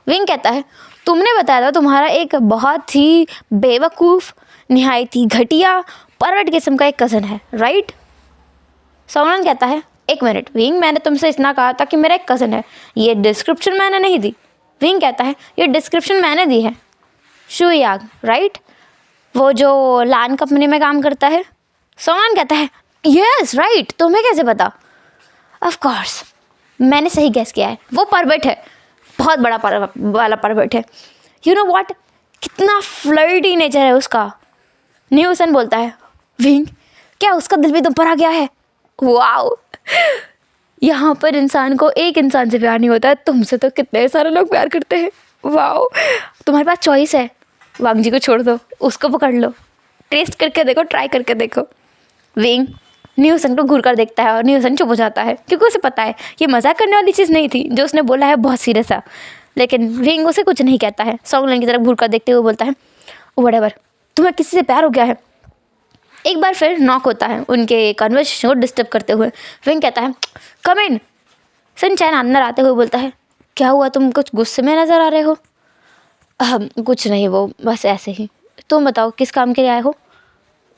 विंग कहता है, तुमने बताया था तुम्हारा एक बहुत ही बेवकूफ़, निहायत ही घटिया, परवट किस्म का एक कज़न है, राइट। सॉन्गलैन कहता है, एक मिनट विंग, मैंने तुमसे इतना कहा था कि मेरा एक कज़न है, ये डिस्क्रिप्शन मैंने नहीं दी। विंग कहता है, ये डिस्क्रिप्शन मैंने दी है। शुयांग, राइट, वो जो लान कंपनी में काम करता है। सॉन्गलैन कहता है, यस राइट, तुम्हें कैसे पता। ऑफ कोर्स मैंने सही गैस किया है, वो परवट है, बहुत बड़ा वाला परवट है। यू नो व्हाट, कितना फ्लर्टी नेचर है उसका। न्यूसन बोलता है, विंग, क्या उसका दिल भी तुम पर आ गया है। वाओ, यहाँ पर इंसान को एक इंसान से प्यार नहीं होता है, तुमसे तो कितने सारे लोग प्यार करते हैं। वाओ, तुम्हारे पास चॉइस है, वांग जी को छोड़ दो, उसको पकड़ लो, टेस्ट करके देखो, ट्राई करके देखो। विंग न्यूसन को घूर कर देखता है और न्यूसन चुप हो जाता है, क्योंकि उसे पता है ये मजाक करने वाली चीज़ नहीं थी, जो उसने बोला है बहुत सीरियस है। लेकिन विंग उसे कुछ नहीं कहता है। सॉन्गलैन की तरफ घूर कर देखते हुए बोलता है, व्हाटएवर, तुम्हें किसी से प्यार हो गया है। एक बार फिर नॉक होता है उनके कन्वर्सेशन को डिस्टर्ब करते हुए। विंग कहता है, कम इन। सनशाइन अंदर आते हुए बोलता है, क्या हुआ, तुम कुछ गुस्से में नज़र आ रहे हो। कुछ नहीं, वो बस ऐसे ही। तुम बताओ किस काम के लिए आए हो।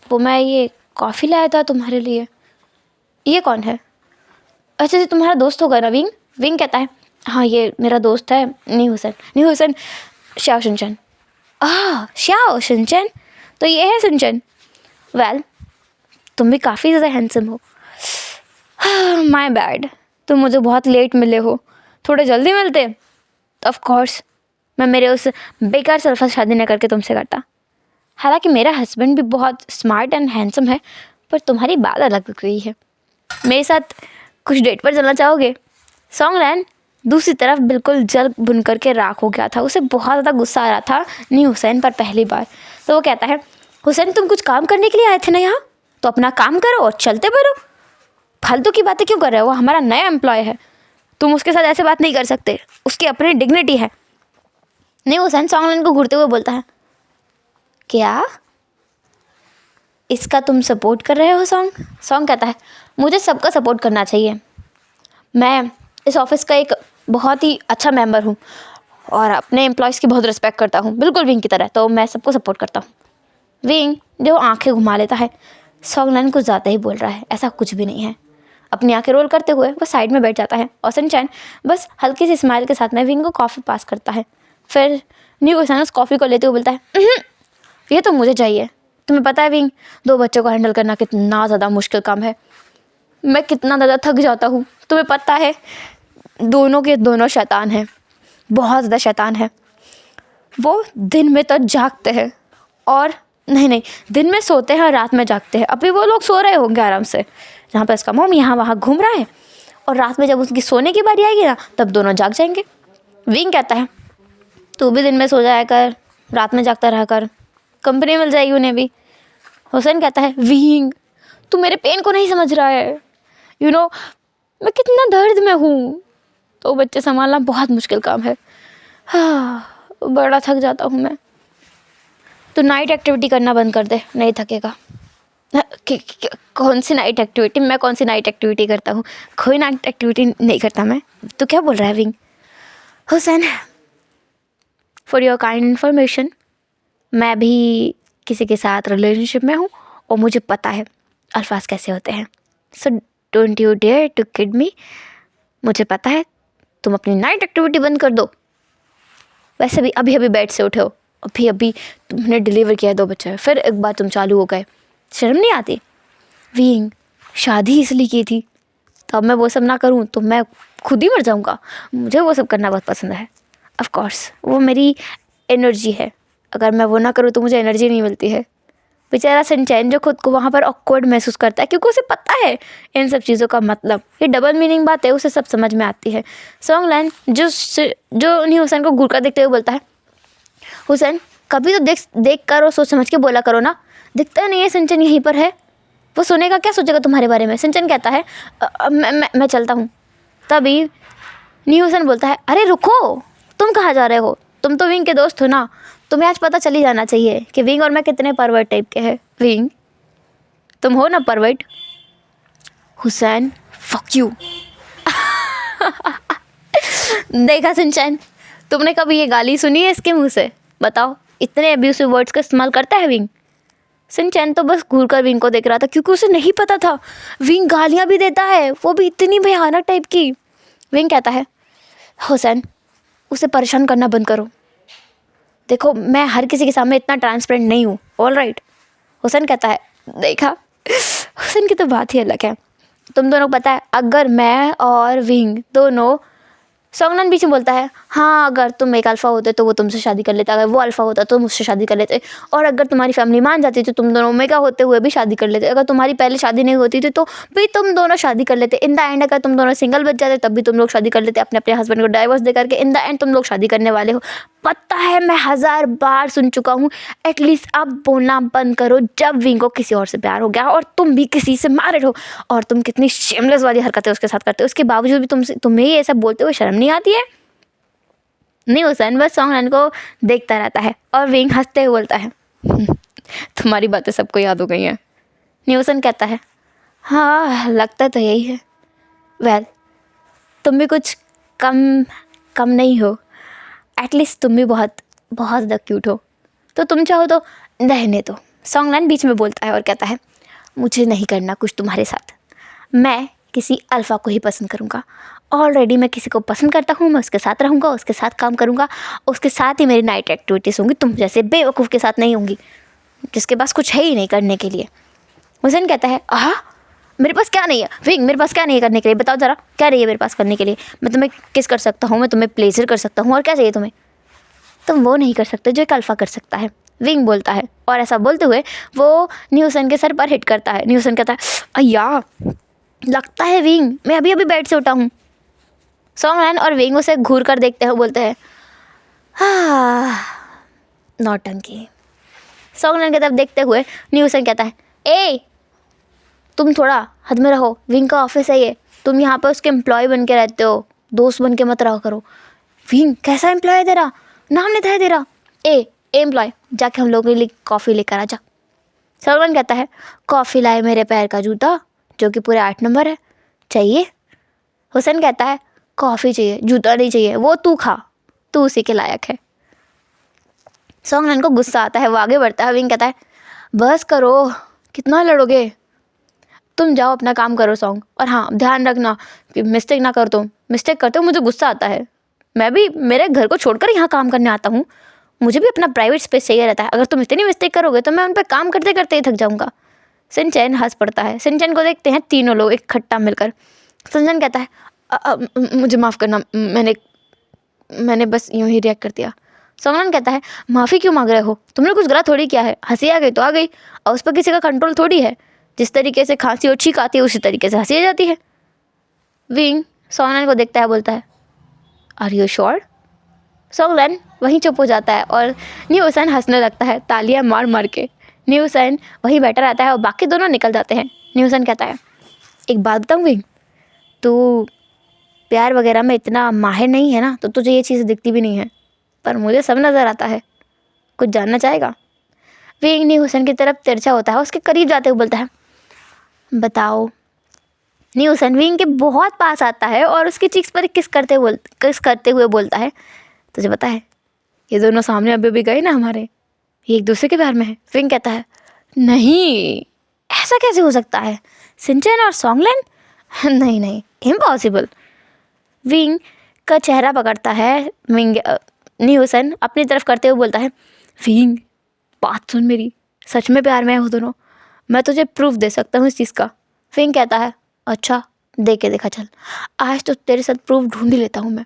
वो मैं ये कॉफ़ी लाया था तुम्हारे लिए। ये कौन है। अच्छा जी, तुम्हारा दोस्त होगा ना विंग। विंग कहता है, हाँ ये मेरा दोस्त है न्यूसन श्याओ शिनचैन। श्याओ शिनचैन, तो ये है शिनचैन। वेल, तुम भी काफ़ी ज़्यादा हैंडसम हो। माय बैड, तुम मुझे बहुत लेट मिले हो, थोड़े जल्दी मिलते। ऑफ कोर्स मैं मेरे उस बेकार सल्फा शादी न करके तुमसे करता। हालांकि मेरा हस्बैंड भी बहुत स्मार्ट एंड हैंडसम है, पर तुम्हारी बात अलग लग रही है। मेरे साथ कुछ डेट पर चलना चाहोगे। सॉन्गलैन दूसरी तरफ बिल्कुल जल बुन करके राख हो गया था। उसे बहुत ज़्यादा गुस्सा आ रहा था न्यू हुसैन पर पहली बार। तो वो कहता है, हुसैन तुम कुछ काम करने के लिए आए थे ना यहाँ, तो अपना काम करो और चलते बढ़ो। फालतू की बातें क्यों कर रहे हो, वो हमारा नया एम्प्लॉय है, तुम उसके साथ ऐसे बात नहीं कर सकते, उसकी अपनी डिग्निटी है। न्यू हुसैन सॉन्गलैन को घूरते हुए बोलता है, क्या इसका तुम सपोर्ट कर रहे हो। सॉन्ग कहता है, मुझे सबका सपोर्ट करना चाहिए, मैं इस ऑफिस का एक बहुत ही अच्छा मेंबर हूँ और अपने एम्प्लॉयज़ की बहुत रिस्पेक्ट करता हूँ, बिल्कुल विंग की तरह, तो मैं सबको सपोर्ट करता हूँ। विंग जो आंखें घुमा लेता है, सॉन्गलैन कुछ ज़्यादा ही बोल रहा है, ऐसा कुछ भी नहीं है। अपनी आंखें रोल करते हुए वो साइड में बैठ जाता है और सनशाइन बस हल्की सी स्माइल के साथ में विंग को कॉफ़ी पास करता है। फिर न्यू हुसैन उस कॉफ़ी को लेते हुए बोलता है, ये तो मुझे चाहिए। तुम्हें पता है विंग, 2 बच्चों को हैंडल करना कितना ज़्यादा मुश्किल काम है, मैं कितना ज़्यादा थक जाता हूँ। तुम्हें पता है दोनों के दोनों शैतान हैं, बहुत ज़्यादा शैतान है। वो दिन में तो जागते हैं और नहीं दिन में सोते हैं और रात में जागते हैं। अभी वो लोग सो रहे होंगे आराम से, जहाँ पर इसका मोम यहाँ वहाँ घूम रहा है, और रात में जब उसकी सोने की बारी आएगी ना, तब दोनों जाग जाएंगे। विंग कहता है, तू भी दिन में सो जाया कर, रात में जागता रहा कर, कंपनी मिल जाएगी उन्हें भी। हुसैन कहता है, विंग तू मेरे पेन को नहीं समझ रहा है, यू नो मैं कितना दर्द में हूँ, तो बच्चे संभालना बहुत मुश्किल काम है। हाँ, बड़ा थक जाता हूँ मैं। तो नाइट एक्टिविटी करना बंद कर दे, नहीं थकेगा। कौन सी नाइट एक्टिविटी, मैं कौन सी नाइट एक्टिविटी करता हूँ, कोई नाइट एक्टिविटी नहीं करता मैं। तो क्या बोल रहा है wing. Hussain, for your kind information, मैं भी किसी के साथ रिलेशनशिप में हूँ और मुझे पता है अल्फाज कैसे होते हैं, so don't you dare to kid me. मुझे पता है, तुम अपनी नाइट एक्टिविटी बंद कर दो। वैसे भी अभी अभी बेड से उठे हो, अभी तुमने डिलीवर किया 2 बच्चे, फिर एक बार तुम चालू हो गए, शर्म नहीं आती। विंग शादी इसलिए की थी, तो अब मैं वो सब ना करूँ तो मैं खुद ही मर जाऊँगा। मुझे वो सब करना बहुत पसंद है। ऑफ कोर्स वो मेरी एनर्जी है, अगर मैं वो ना करूँ तो मुझे एनर्जी नहीं मिलती है। बेचारा सिंचैन जो खुद को वहाँ पर ऑकवर्ड महसूस करता है क्योंकि उसे पता है इन सब चीज़ों का मतलब। ये डबल मीनिंग बात है, उसे सब समझ में आती है। सॉन्ग लाइन जो नी हुसैन को घूर कर देखते हुए बोलता है, हुसैन कभी तो देख कर और सोच समझ के बोला करो ना, दिखता नहीं है सिंचन यहीं पर है, वो सुनेगा क्या सोचेगा तुम्हारे बारे में। सिंचन कहता है मैं चलता हूँ। तभी नी हुसैन बोलता है, अरे रुको, तुम कहाँ जा रहे हो, तुम तो विंग के दोस्त हो ना, तुम्हें आज पता चल ही जाना चाहिए कि विंग और मैं कितने परवर्ट टाइप के हैं। विंग तुम हो ना परवर्ट। Hussain fuck you. देखा सिंचन, तुमने कभी ये गाली सुनी है इसके मुंह से? बताओ, इतने अब्यूसिव वर्ड्स का इस्तेमाल करता है विंग। सिंचन तो बस घूर कर विंग को देख रहा था क्योंकि उसे नहीं पता था विंग गालियाँ भी देता है, वो भी इतनी भयानक टाइप की। विंग कहता है, हुसैन उसे परेशान करना बंद करो, देखो मैं हर किसी के सामने इतना ट्रांसपेरेंट नहीं हूँ, ऑल राइट। हुसैन कहता है, देखा, हुसैन की तो बात ही अलग है। तुम दोनों को पता है अगर मैं और विंग दोनों, सॉन्गलाइन बीच में बोलता है, हाँ अगर तुम एक अल्फ़ा होते तो वो तुमसे शादी कर लेते, अगर वो अल्फ़ा होता तो मुझसे शादी कर लेते, और अगर तुम्हारी फैमिली मान जाती तो तुम दोनों ओमेगा होते हुए भी शादी कर लेते, अगर तुम्हारी पहले शादी नहीं होती थी तो भी तुम दोनों शादी कर लेते। इन द एंड अगर तुम दोनों सिंगल बच जाते तब भी तुम लोग शादी कर लेते, अपने अपने हस्बैंड को डाइवोर्स दे करके। इन द एंड तुम लोग शादी करने वाले हो। पता है मैं 1000 बार सुन चुका हूँ, एटलीस्ट अब बोलना बंद करो जब विंग को किसी और से प्यार हो गया और तुम भी किसी से मैरिड हो, और तुम कितनी शेमलेस वाली हरकतें उसके साथ करते हो, उसके बावजूद भी तुम्हें ये सब बोलते हुए शर्म नहीं आती है? नहीं, हुसैन बस सॉन्ग को देखता रहता है और विंग हंसते हुए बोलता है, तुम्हारी बातें सबको याद हो गई हैं। न्यूसन कहता है, हाँ लगता तो यही है। वेल तुम भी कुछ कम नहीं हो, एटलीस्ट तुम भी बहुत बहुत ज़्यादा क्यूट हो, तो तुम चाहो तो रहने दो। सॉन्ग लाइन बीच में बोलता है और कहता है, मुझे नहीं करना कुछ तुम्हारे साथ, मैं किसी अल्फ़ा को ही पसंद करूँगा। ऑलरेडी मैं किसी को पसंद करता हूँ, मैं उसके साथ रहूँगा, उसके साथ काम करूँगा, उसके साथ ही मेरी नाइट एक्टिविटीज़ होंगी, तुम जैसे बेवकूफ़ के साथ नहीं होंगी जिसके पास कुछ है ही नहीं करने के लिए। हुसैन कहता है, मेरे पास क्या नहीं है विंग, मेरे पास क्या नहीं है करने के लिए, बताओ ज़रा क्या नहीं है मेरे पास करने के लिए। मैं तुम्हें किस कर सकता हूँ, मैं तुम्हें प्लेजर कर सकता हूँ, और क्या चाहिए तुम्हें? तुम वो नहीं कर सकते जो एक अल्फ़ा कर सकता है, विंग बोलता है। और ऐसा बोलते हुए वो न्यूसन के सर पर हिट करता है। न्यूसन कहता है, अय्या लगता है विंग मैं अभी अभी बेड से उठा हूँ। सॉन्ग और विंग उसे घूर कर देखते हुए बोलते हैं, नौटंकी। सॉन्ग की तरफ देखते हुए न्यूसन कहता है, ए तुम थोड़ा हद में रहो, विंग का ऑफिस है ये, तुम यहाँ पर उसके एम्प्लॉय बन के रहते हो, दोस्त बन के मत रहा करो। विंग कैसा एम्प्लॉय है तेरा, नाम लेता है तेरा। ए एम्प्लॉय, जाके हम लोगों के लिए कॉफ़ी लेकर आ जा। सलमान कहता है, कॉफ़ी लाए मेरे पैर का जूता जो कि पूरे 8 नंबर है, चाहिए? हुसैन कहता है, कॉफ़ी चाहिए, जूता नहीं चाहिए, वो तू खा, तू उसी के लायक है। सॉन्ग को गुस्सा आता है, वो आगे बढ़ता है। विंग कहता है, बस करो, कितना लड़ोगे, तुम जाओ अपना काम करो सॉन्ग, और हाँ ध्यान रखना कि मिस्टेक ना कर, तुम मिस्टेक करते हो मुझे गुस्सा आता है, मैं भी मेरे घर को छोड़कर यहाँ काम करने आता हूँ, मुझे भी अपना प्राइवेट स्पेस चाहिए रहता है, अगर तुम इतनी मिस्टेक करोगे तो मैं उन पर काम करते करते ही थक जाऊँगा। सिंचैन हंस पड़ता है। सिंचैन को देखते हैं तीनों लोग इकट्ठा मिलकर। सिंचैन कहता है, मुझे माफ़ करना, मैंने बस यूँ ही रिएक्ट कर दिया। सोमन कहता है, माफ़ी क्यों मांग रहे हो, तुमने कुछ गलत थोड़ी किया है, हंसी आ गई तो आ गई, और उस पर किसी का कंट्रोल थोड़ी है, जिस तरीके से खांसी और छींक आती है उसी तरीके से हंसी आ जाती है। विंग सोमन को देखता है, बोलता है, आर यू श्योर? सोमन वहीं चुप हो जाता है और न्यू हुसैन हंसने लगता है तालियां मार मार के। न्यू हुसैन वहीं बैठा रहता है और बाकी दोनों निकल जाते हैं। न्यू हुसैन कहता है, एक बात बताऊँ विंग, तू प्यार वगैरह में इतना माहिर नहीं है ना, तो तुझे ये चीज़ें दिखती भी नहीं है, पर मुझे सब नज़र आता है, कुछ जानना चाहेगा? विंग न्यू हुसैन की तरफ तिरछा होता है, उसके करीब जाते हुए बोलता है, बताओ। न्यू हुसैन विंग के बहुत पास आता है और उसकी चीक्स पर किस करते हुए बोलता है, तुझे पता है ये दोनों सामने अभी भी गए ना हमारे, ये एक दूसरे के प्यार में है। विंग कहता है, नहीं ऐसा कैसे हो सकता है, सिंचैन और सॉन्गलैन, नहीं इम्पॉसिबल। विंग का चेहरा पकड़ता है न्यू हुसैन अपनी तरफ करते हुए बोलता है, विंग बात सुन मेरी, सच में प्यार में है वो दोनों, मैं तुझे प्रूफ दे सकता हूँ इस चीज़ का। विंग कहता है, अच्छा दे के देखा, चल आज तो तेरे साथ प्रूफ ढूंढ ही लेता हूँ मैं।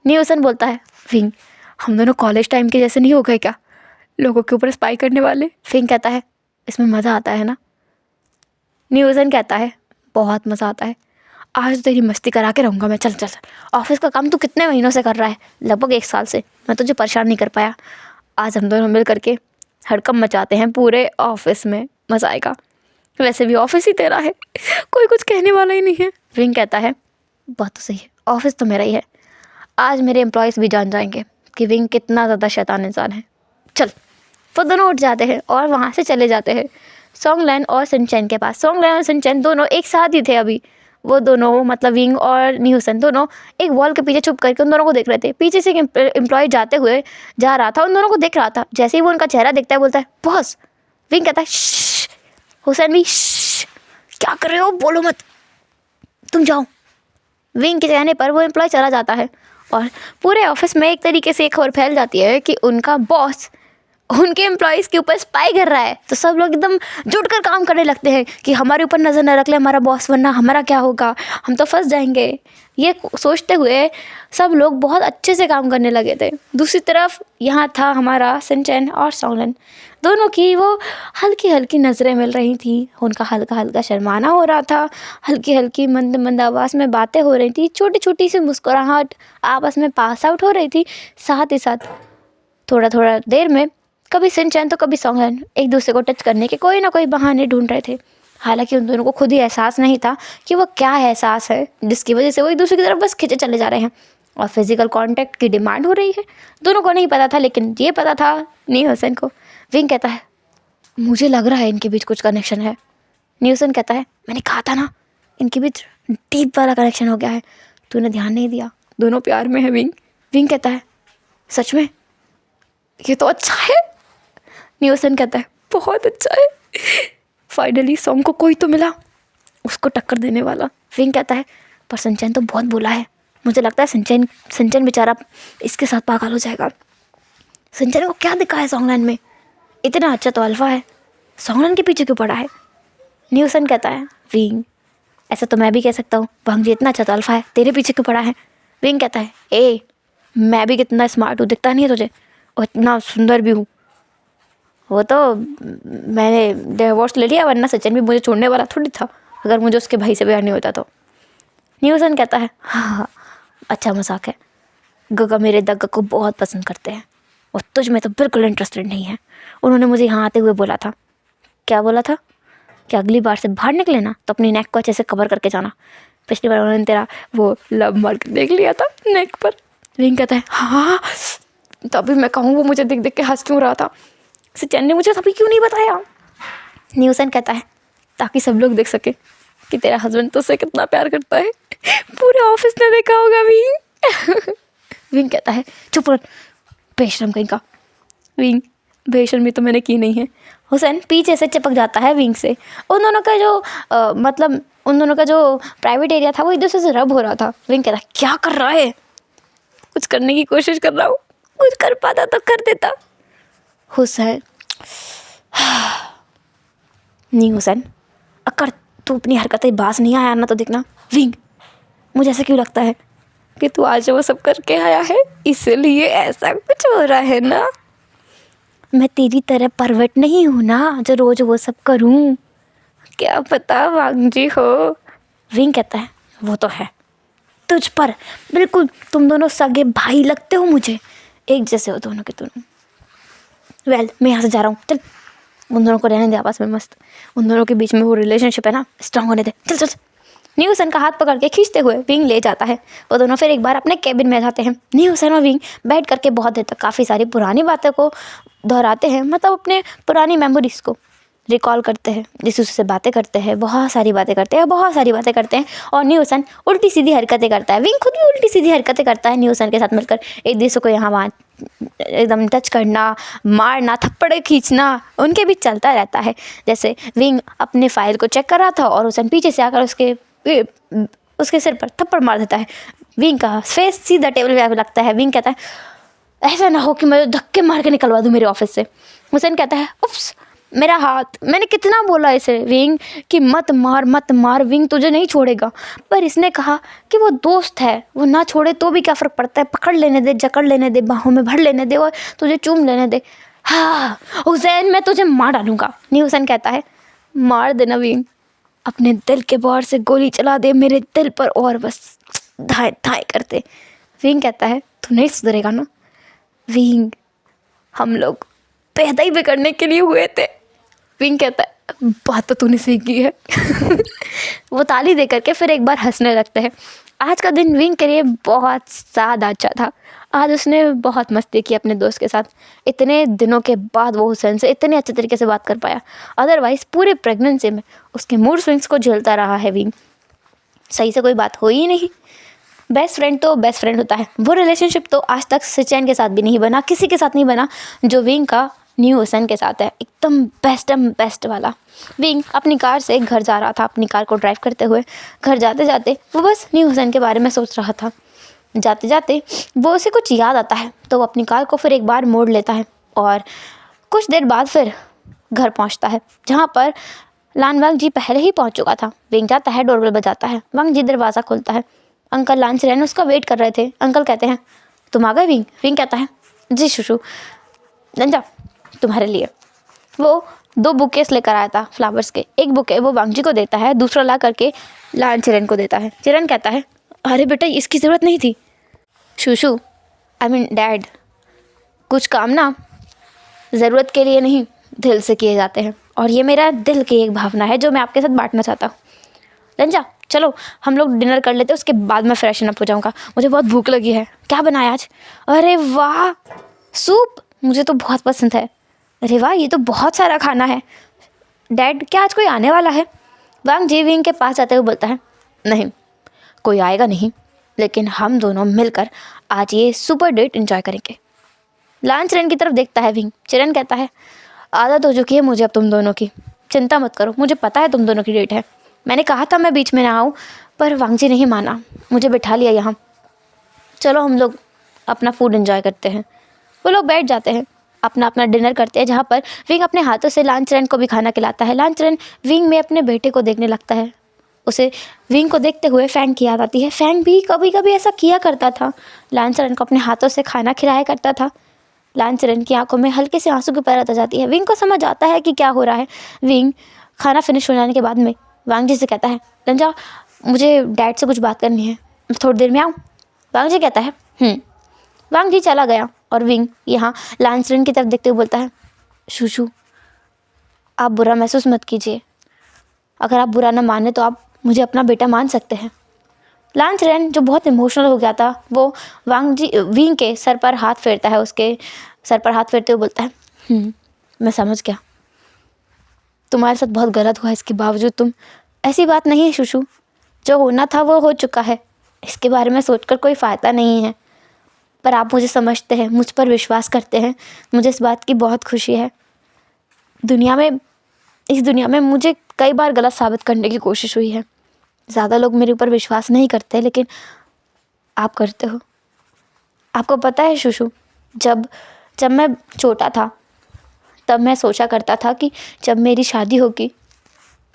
न्यू हुसैन बोलता है, विंग हम दोनों कॉलेज टाइम के जैसे नहीं हो गए क्या, लोगों के ऊपर स्पाई करने वाले? विंग कहता है, इसमें मज़ा आता है ना। न्यूज़न कहता है बहुत मज़ा आता है, आज तो तेरी मस्ती करा के रहूँगा मैं। चल चल चल, ऑफिस का काम तू कितने महीनों से कर रहा है? लगभग 1 साल से। मैं तुझे परेशान नहीं कर पाया। आज हम दोनों मिल करके हड़कंप मचाते हैं पूरे ऑफिस में, मज़ा आएगा। वैसे भी ऑफिस ही तेरा है, कोई कुछ कहने वाला ही नहीं है। विंग कहता है बात तो सही है, ऑफिस तो मेरा ही है। आज मेरे एम्प्लॉयज़ भी जान जाएंगे कि विंग कितना ज़्यादा शैतान इंसान है। चल। वो दोनों उठ जाते हैं और वहाँ से चले जाते हैं सॉन्गलैन और सनचैन के पास। सॉन्गलैन और सनचैन दोनों एक साथ ही थे अभी। वो दोनों मतलब विंग और न्यूसन दोनों एक वॉल के पीछे छुप करके उन दोनों को देख रहे थे। पीछे से एक एम्प्लॉय जाते हुए जा रहा था, उन दोनों को देख रहा था। जैसे ही वो उनका चेहरा देखता है बोलता है बॉस। विंग कहता है श्श। हुसैन भी श्श, क्या कर रहे हो, बोलो मत, तुम जाओ। विंग के कहने पर वो एम्प्लॉय चला जाता है और पूरे ऑफिस में एक तरीके से एक खबर फैल जाती है कि उनका बॉस उनके एम्प्लॉयज़ के ऊपर स्पाई कर रहा है। तो सब लोग एकदम जुट कर काम करने लगते हैं कि हमारे ऊपर नज़र न रख ले हमारा बॉस, वरना हमारा क्या होगा, हम तो फंस जाएंगे। ये सोचते हुए सब लोग बहुत अच्छे से काम करने लगे थे। दूसरी तरफ यहाँ था हमारा सनचैन और सॉन्गलैन, दोनों की वो हल्की हल्की नज़रें मिल रही थी। उनका हल्का हल्का शर्माना हो रहा था, हल्की हल्की मंद मंद आवाज़ में बातें हो रही थी, छोटी छोटी सी मुस्कुराहट आपस में पास आउट हो रही थी। साथ ही साथ थोड़ा थोड़ा देर में कभी सनचैन तो कभी सॉन्गलैन एक दूसरे को टच करने के कोई ना कोई बहाने ढूंढ रहे थे। हालांकि उन दोनों को खुद ही एहसास नहीं था कि वो क्या एहसास है जिसकी वजह से वो एक दूसरे की तरफ बस खिंचे चले जा रहे हैं और फिजिकल कांटेक्ट की डिमांड हो रही है। दोनों को नहीं पता था, लेकिन ये पता था न्यूसन को। विंग कहता है मुझे लग रहा है इनके बीच कुछ कनेक्शन है। न्यूसन कहता है मैंने कहा था ना इनके बीच डीप वाला कनेक्शन हो गया है, तूने ध्यान नहीं दिया, दोनों प्यार में है। विंग विंग कहता है सच में, ये तो अच्छा है। न्यूसन कहता है बहुत अच्छा है, फाइनली सॉन्ग को कोई तो मिला उसको टक्कर देने वाला। विंग कहता है पर सनचैन तो बहुत बोला है, मुझे लगता है सनचैन बेचारा इसके साथ पागल हो जाएगा। सनचैन को क्या दिखा है सॉन्गलैन में, इतना अच्छा तो अल्फा है, सॉन्गलैन के पीछे क्यों पड़ा है। न्यूसन कहता है विंग ऐसा तो मैं भी कह सकता हूँ, भांजी इतना अच्छा तो अल्फा है, तेरे पीछे क्यों पड़ा है। विंग कहता है ए मैं भी कितना स्मार्ट हूँ, दिखता नहीं है तुझे, और इतना सुंदर भी हूँ। वो तो मैंने डिवोर्स ले लिया, वरना सचिन भी मुझे छोड़ने वाला थोड़ी था अगर मुझे उसके भाई से प्यार नहीं होता तो। न्यूसन कहता है हाँ अच्छा मजाक है, गगा मेरे दग्गा को बहुत पसंद करते हैं और तुझ में तो बिल्कुल इंटरेस्टेड नहीं है। उन्होंने मुझे यहाँ आते हुए बोला था, क्या बोला था, कि अगली बार से बाहर निकले ना तो अपनी नेक को अच्छे से कवर करके जाना। पिछली बार उन्होंने तेरा वो लव मार्क देख लिया था नेक पर। विंग कहता है हाँ, तभी मैं कहूँ वो मुझे देख देख के हंस क्यों रहा था, सचिन ने मुझे तभी क्यों नहीं बताया। न्यूसन कहता है ताकि सब लोग देख सके कि तेरा हस्बैंड तुझसे कितना प्यार करता है, पूरे ऑफिस ने देखा होगा। विंग विंग कहता है चुप रह बेशरम कहीं का। विंग बेशर्मी तो मैंने की नहीं है। हुसैन पीछे से चिपक जाता है विंग से। उन दोनों का जो मतलब उन दोनों का जो प्राइवेट एरिया था वो एक दूसरे से रब हो रहा था। विंग कहता है क्या कर रहा है, कुछ करने की कोशिश कर रहा हूँ, कुछ कर पाता तो कर देता। हुसैन नहीं हुसैन, अगर तू अपनी हरकतें बाज नहीं आया ना तो देखना। विंग मुझे ऐसा क्यों लगता है कि तू आज वो सब करके आया है इसलिए ऐसा कुछ हो रहा है ना। मैं तेरी तरह परवट नहीं हूँ ना जो रोज वो सब करूँ, क्या पता वांगजी हो। विंग कहता है वो तो है, तुझ पर बिल्कुल तुम दोनों सगे भाई लगते हो मुझे, एक जैसे हो दोनों के दोनों। वेल मैं यहाँ से जा रहा हूँ, चल उन दोनों को रहने दे आपस में मस्त, उन दोनों के बीच में वो रिलेशनशिप है ना स्ट्रांग होने दे, चल चल। न्यूसन का हाथ पकड़ के खींचते हुए विंग ले जाता है। वो दोनों फिर एक बार अपने कैबिन में जाते हैं। न्यूसन और विंग बैठ करके बहुत देर तक काफ़ी सारी पुरानी बातों को दोहराते हैं, मतलब अपने पुरानी मेमोरीज़ को रिकॉल करते हैं, जिस उससे बातें करते हैं, बहुत सारी बातें करते हैं। और न्यूसन उल्टी सीधी हरकतें करता है, विंग खुद भी उल्टी सीधी हरकतें करता है न्यूसन के साथ मिलकर। एक दूसरे को यहाँ वहाँ एकदम टच करना, मारना, थप्पड़े खींचना उनके बीच चलता रहता है। जैसे विंग अपने फाइल को चेक कर रहा था और हुसैन पीछे से आकर उसके सिर पर थप्पड़ मार देता है। विंग का फेस सीधा टेबल पे लगता है। विंग कहता है ऐसा ना हो कि मैं धक्के मार के निकलवा दूँ मेरे ऑफिस से। हुसैन कहता है उप्स मेरा हाथ, मैंने कितना बोला इसे विंग कि मत मार, विंग तुझे नहीं छोड़ेगा, पर इसने कहा कि वो दोस्त है, वो ना छोड़े तो भी क्या फ़र्क पड़ता है, पकड़ लेने दे, जकड़ लेने दे, बाहों में भर लेने दे और तुझे चूम लेने दे। हाँ हुसैन, मैं तुझे मार डालूंगा। नहीं, हुसैन कहता है मार देना विंग, अपने दिल के बाहर से गोली चला दे मेरे दिल पर और बस धाए धाए करते। विंग कहता है तू नहीं सुधरेगा ना। विंग, हम लोग पैदा ही बिगड़ने के लिए हुए थे। विंग कहता है बात तो तूने सही की है। वो ताली दे करके फिर एक बार हंसने लगते हैं। आज का दिन विंग के लिए बहुत ज़्यादा अच्छा था। आज उसने बहुत मस्ती की अपने दोस्त के साथ। इतने दिनों के बाद वो हुसैन से इतने अच्छे तरीके से बात कर पाया। अदरवाइज़ पूरे प्रेगनेंसी में उसके मूड स्विंग्स को झेलता रहा है विंग। सही से कोई बात हो ही नहीं। बेस्ट फ्रेंड तो बेस्ट फ्रेंड होता है। वो रिलेशनशिप तो आज तक सचैन के साथ भी नहीं बना, किसी के साथ नहीं बना जो विंग का न्यू हुसैन के साथ है। एकदम बेस्ट वाला। विंग अपनी कार से घर जा रहा था, अपनी कार को ड्राइव करते हुए। घर जाते जाते वो बस न्यू हुसैन के बारे में सोच रहा था। जाते जाते वो उसे कुछ याद आता है तो वो अपनी कार को फिर एक बार मोड़ लेता है और कुछ देर बाद फिर घर पहुंचता है, जहाँ पर लान वांग जी पहले ही पहुंच चुका था। विंग जाता है, डोरबेल बजाता है। वांग जी दरवाज़ा खोलता है। अंकल लान चरेन उसका वेट कर रहे थे। अंकल कहते हैं तुम आ गए विंग? विंग कहता है जी शुशु, लंजा तुम्हारे लिए। वो 2 बुकेस लेकर आया था फ्लावर्स के। एक बुके वो वांग जी को देता है, दूसरा ला करके लान चिरन को देता है। चिरन कहता है अरे बेटा इसकी ज़रूरत नहीं थी। शुशु, आई मीन डैड, कुछ काम ना ज़रूरत के लिए नहीं दिल से किए जाते हैं, और ये मेरा दिल की एक भावना है जो मैं आपके साथ बांटना चाहता हूँ। लंजा चलो हम लोग डिनर कर लेते हैं, उसके बाद मैं फ्रेशन अप हो जाऊँगा। मुझे बहुत भूख लगी है। क्या बनाया आज? अरे वाह, सूप, मुझे तो बहुत पसंद है। अरे वाह, ये तो बहुत सारा खाना है। डैड क्या आज कोई आने वाला है? वांग जी विंग के पास जाते हुए बोलता है नहीं, कोई आएगा नहीं, लेकिन हम दोनों मिलकर आज ये सुपर डेट एंजॉय करेंगे। लान चिरन की तरफ देखता है विंग। चिरन कहता है आदत हो चुकी है मुझे अब तुम दोनों की, चिंता मत करो, मुझे पता है तुम दोनों की डेट है। मैंने कहा था मैं बीच में ना आऊँ, पर वांग जी नहीं माना, मुझे बिठा लिया यहाँ। चलो हम लोग अपना फूड एंजॉय करते हैं। वो लोग बैठ जाते हैं, अपना अपना डिनर करते हैं, जहाँ पर विंग अपने हाथों से लान चिरन को भी खाना खिलाता है। लान चिरन विंग में अपने बेटे को देखने लगता है। उसे विंग को देखते हुए फैंग की याद आती है। फैंग भी कभी कभी ऐसा किया करता था, लान चिरन को अपने हाथों से खाना खिलाया करता था। लान चिरन की आंखों में हल्के से आंसू की परत आ जाती है। विंग को समझ आता है कि क्या हो रहा है। विंग खाना फिनिश हो जाने के बाद में वांग जी से कहता है लंजा, मुझे डैड से कुछ बात करनी है, थोड़ी देर में आऊँ? वांग जी कहता है वांग जी चला गया और विंग यहाँ लान चिरन की तरफ देखते हुए बोलता है शुशु, आप बुरा महसूस मत कीजिए। अगर आप बुरा ना माने तो आप मुझे अपना बेटा मान सकते हैं। लान चिरन जो बहुत इमोशनल हो गया था, वो विंग के सर पर हाथ फेरता है। उसके सर पर हाथ फेरते हुए बोलता है मैं समझ गया, तुम्हारे साथ बहुत गलत हुआ, इसके बावजूद तुम, ऐसी बात नहीं है शुशु, जो होना था वो हो चुका है, इसके बारे में सोचकर कोई फ़ायदा नहीं है। पर आप मुझे समझते हैं, मुझ पर विश्वास करते हैं, मुझे इस बात की बहुत खुशी है। इस दुनिया में मुझे कई बार गलत साबित करने की कोशिश हुई है। ज़्यादा लोग मेरे ऊपर विश्वास नहीं करते, लेकिन आप करते हो। आपको पता है शुशु, जब मैं छोटा था तब मैं सोचा करता था कि जब मेरी शादी होगी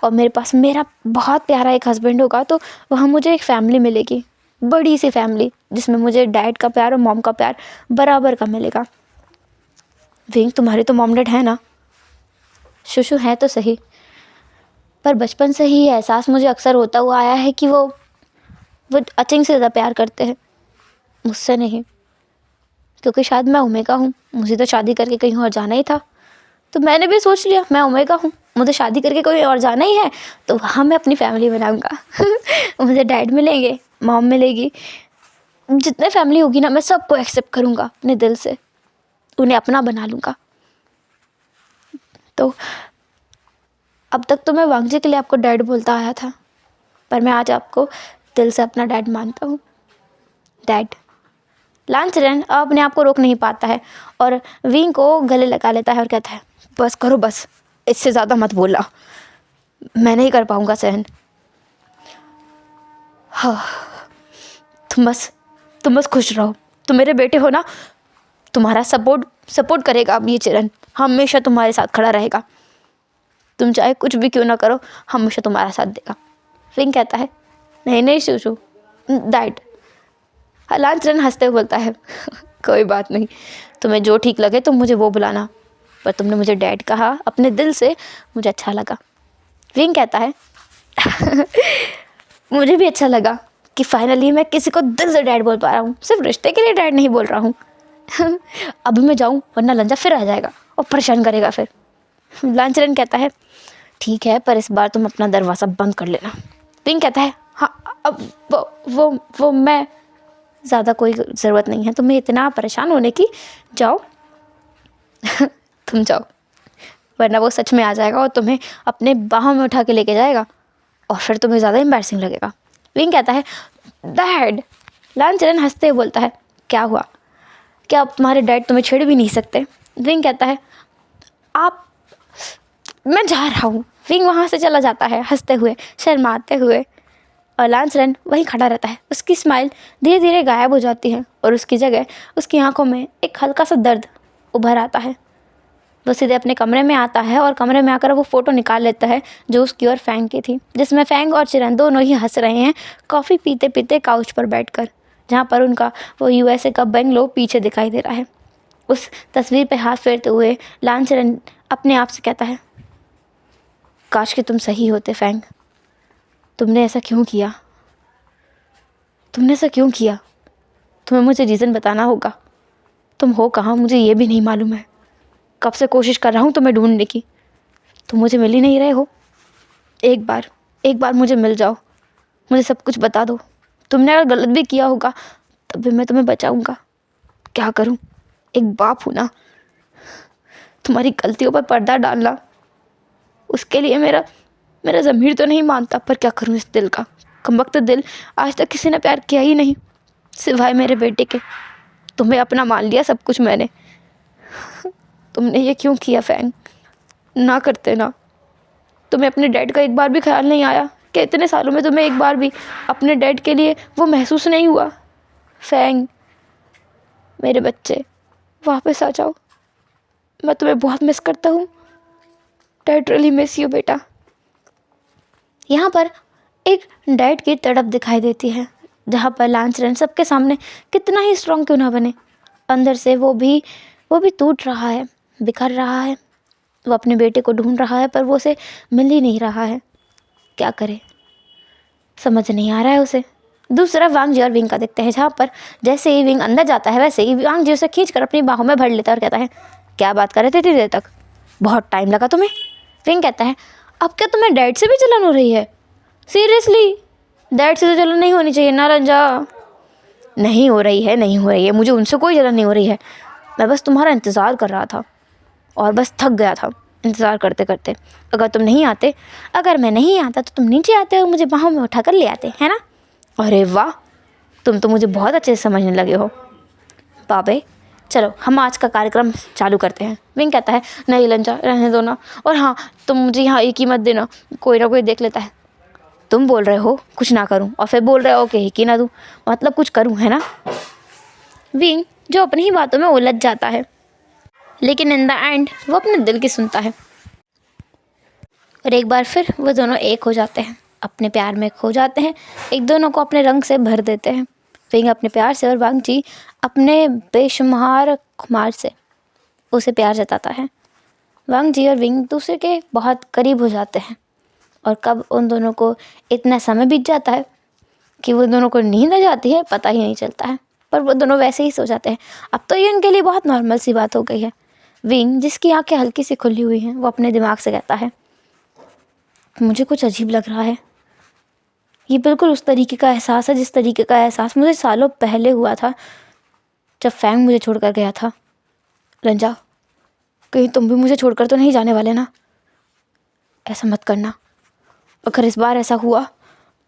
और मेरे पास मेरा बहुत प्यारा एक हस्बैंड होगा तो वहाँ मुझे एक फ़ैमिली मिलेगी, बड़ी सी फैमिली, जिसमें मुझे डैड का प्यार और मॉम का प्यार बराबर का मिलेगा। विंग, तुम्हारे तो मॉम डैड है ना? शुशु, है तो सही, पर बचपन से ही एहसास मुझे अक्सर होता हुआ आया है कि वो अचिंग से ज़्यादा प्यार करते हैं, मुझसे नहीं। क्योंकि शायद मैं ओमेगा हूँ, मुझे तो शादी करके कहीं और जाना ही था, तो मैंने भी सोच लिया मैं ओमेगा हूँ, मुझे शादी करके कोई और जाना ही है तो वहाँ मैं अपनी फैमिली बनाऊँगा। मुझे डैड मिलेंगे, मॉम मिलेगी, जितने फैमिली होगी ना मैं सबको एक्सेप्ट करूँगा अपने दिल से, उन्हें अपना बना लूँगा। तो अब तक तो मैं वांग जी के लिए आपको डैड बोलता आया था, पर मैं आज आपको दिल से अपना डैड मानता हूँ। डैड। लान चिरन अपने आप को रोक नहीं पाता है और विंग को गले लगा लेता है और कहता है बस करो, बस इससे ज़्यादा मत बोला, मैं नहीं कर पाऊँगा सहन। हाँ, तुम बस खुश रहो, तुम मेरे बेटे हो ना, तुम्हारा सपोर्ट करेगा अब ये चिरन, हमेशा तुम्हारे साथ खड़ा रहेगा, तुम चाहे कुछ भी क्यों ना करो, हमेशा तुम्हारा साथ देगा। विंग कहता है नहीं शुशु, डैड। लान चिरन हंसते हुए बोलता है कोई बात नहीं, तुम्हें जो ठीक लगे तुम मुझे वो बुलाना, पर तुमने मुझे डैड कहा अपने दिल से, मुझे अच्छा लगा। विंग कहता है मुझे भी अच्छा लगा कि फाइनली मैं किसी को दिल से डैड बोल पा रहा हूँ, सिर्फ रिश्ते के लिए डैड नहीं बोल रहा हूँ। अभी मैं जाऊँ वरना लंजा फिर आ जाएगा और परेशान करेगा फिर। लांचरन कहता है ठीक है, पर इस बार तुम अपना दरवाज़ा बंद कर लेना। विंग कहता है हाँ, अब वो मैं, ज़्यादा कोई ज़रूरत नहीं है तुम्हें इतना परेशान होने की, जाओ तुम जाओ, वरना वो सच में आ जाएगा और तुम्हें अपने बाहों में उठा के लेके जाएगा और फिर तुम्हें ज़्यादा एम्बैरसिंग लगेगा। विंग कहता है डैड। लांचरन हंसते हुए बोलता है क्या हुआ, क्या अब तुम्हारे डैड तुम्हें छेड़ भी नहीं सकते? विंग कहता है मैं जा रहा हूँ। विंग वहाँ से चला जाता है हंसते हुए, शर्माते हुए, और लांचरन वहीं खड़ा रहता है। उसकी स्माइल धीरे धीरे गायब हो जाती है और उसकी जगह उसकी आंखों में एक हल्का सा दर्द उभर आता है। वो सीधे अपने कमरे में आता है और कमरे में आकर वो फ़ोटो निकाल लेता है जो उसकी और फैंग की थी, जिसमें फैंग और चिरन दोनों ही हंस रहे हैं कॉफ़ी पीते पीते काउच पर बैठकर, जहाँ पर उनका वो यूएसए का बंगलो पीछे दिखाई दे रहा है। उस तस्वीर पे हाथ फेरते हुए लांचरन अपने आप से कहता है काश कि तुम सही होते फैंग, तुमने ऐसा क्यों किया, तुम्हें मुझे रीज़न बताना होगा। तुम हो कहाँ मुझे ये भी नहीं मालूम है, कब से कोशिश कर रहा हूँ तुम्हें ढूंढने की, तुम मुझे मिल ही नहीं रहे हो। एक बार मुझे मिल जाओ, मुझे सब कुछ बता दो। तुमने अगर गलत भी किया होगा तब भी मैं तुम्हें बचाऊँगा। क्या करूँ, एक बाप हूँ ना, तुम्हारी गलतियों पर पर्दा डालना, उसके लिए मेरा ज़मीर तो नहीं मानता, पर क्या करूँ, इस दिल का कमबख्त दिल, आज तक किसी ने प्यार किया ही नहीं सिवाय मेरे बेटे के। तुम्हें अपना मान लिया सब कुछ मैंने। तुमने ये क्यों किया फैंग, ना करते ना। तुम्हें अपने डैड का एक बार भी ख्याल नहीं आया कि इतने सालों में तुम्हें एक बार भी अपने डैड के लिए वो महसूस नहीं हुआ? फैंग मेरे बच्चे, वापस आ जाओ, मैं तुम्हें बहुत मिस करता हूँ। डैड रियली मिस यू बेटा। यहाँ पर एक डैड की तड़प दिखाई देती है, जहाँ पर लांचरन सबके सामने कितना ही स्ट्रॉन्ग क्यों ना बने, अंदर से वो भी टूट रहा है, बिखर रहा है। वो अपने बेटे को ढूंढ रहा है पर वो उसे मिल ही नहीं रहा है। क्या करे, समझ नहीं आ रहा है उसे। दूसरा वांग जी और विंग का देखते हैं, जहाँ पर जैसे ही विंग अंदर जाता है वैसे ही वांग जी उसे खींच कर अपनी बाहों में भर लेता है और कहता है क्या बात कर रहे थे इतनी देर तक, बहुत टाइम लगा तुम्हें। विंग कहता है अब क्या तुम्हें डैड से भी जलन हो रही है? सीरियसली, डैड से तो जलन नहीं होनी चाहिए ना रंजा। नहीं हो रही है, मुझे उनसे कोई जलन नहीं हो रही है। मैं बस तुम्हारा इंतज़ार कर रहा था और बस थक गया था इंतज़ार करते करते। अगर मैं नहीं आता तो तुम नीचे आते और मुझे बाहों में उठा कर ले आते, है ना? अरे वाह, तुम तो मुझे बहुत अच्छे से समझने लगे हो। बाबे चलो हम आज का कार्यक्रम चालू करते हैं। विंग कहता है नहीं लंजा, रहने दो ना, और हाँ तुम मुझे यहाँ एक ही मत देना, कोई ना कोई देख लेता है। तुम बोल रहे हो कुछ ना करूँ और फिर बोल रहे हो कि हिकी ना दूँ, मतलब कुछ करूँ, है ना? विंग जो अपनी ही बातों में उलझ जाता है, लेकिन इन द एंड वो अपने दिल की सुनता है और एक बार फिर वो दोनों एक हो जाते हैं, अपने प्यार में खो जाते हैं, एक दोनों को अपने रंग से भर देते हैं। विंग अपने प्यार से और वांग जी अपने बेशुमार खुमार से उसे प्यार जताता है। वांग जी और विंग दूसरे के बहुत करीब हो जाते हैं और कब उन दोनों को इतना समय बीत जाता है कि वो दोनों को नींद आ जाती है पता ही नहीं चलता है, पर वो दोनों वैसे ही सो जाते हैं। अब तो ये उनके लिए बहुत नॉर्मल सी बात हो गई है। विंग जिसकी आंखें हल्की सी खुली हुई हैं वो अपने दिमाग से कहता है मुझे कुछ अजीब लग रहा है। ये बिल्कुल उस तरीके का एहसास है जिस तरीके का एहसास मुझे सालों पहले हुआ था जब फैंग मुझे छोड़कर गया था। रंजा, कहीं तुम भी मुझे छोड़कर तो नहीं जाने वाले ना? ऐसा मत करना, अगर इस बार ऐसा हुआ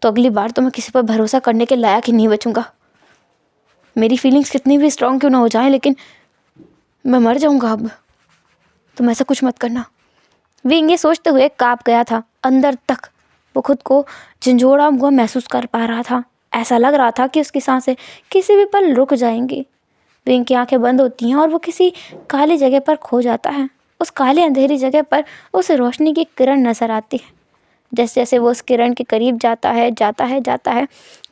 तो अगली बार तो मैं किसी पर भरोसा करने के लायक ही नहीं बचूंगा। मेरी फीलिंग्स कितनी भी स्ट्रॉन्ग क्यों ना हो जाएं, लेकिन मैं मर जाऊंगा अब। तुम ऐसा कुछ मत करना। विंग ये सोचते हुए काँप गया था, अंदर तक वो खुद को झंझोड़ा हुआ महसूस कर पा रहा था। ऐसा लग रहा था कि उसकी सांसें किसी भी पल रुक जाएंगी। विंग की आंखें बंद होती हैं और वो किसी काली जगह पर खो जाता है। उस काले अंधेरी जगह पर उसे रोशनी की किरण नजर आती है। जैसे जैसे वो उस किरण के करीब जाता है,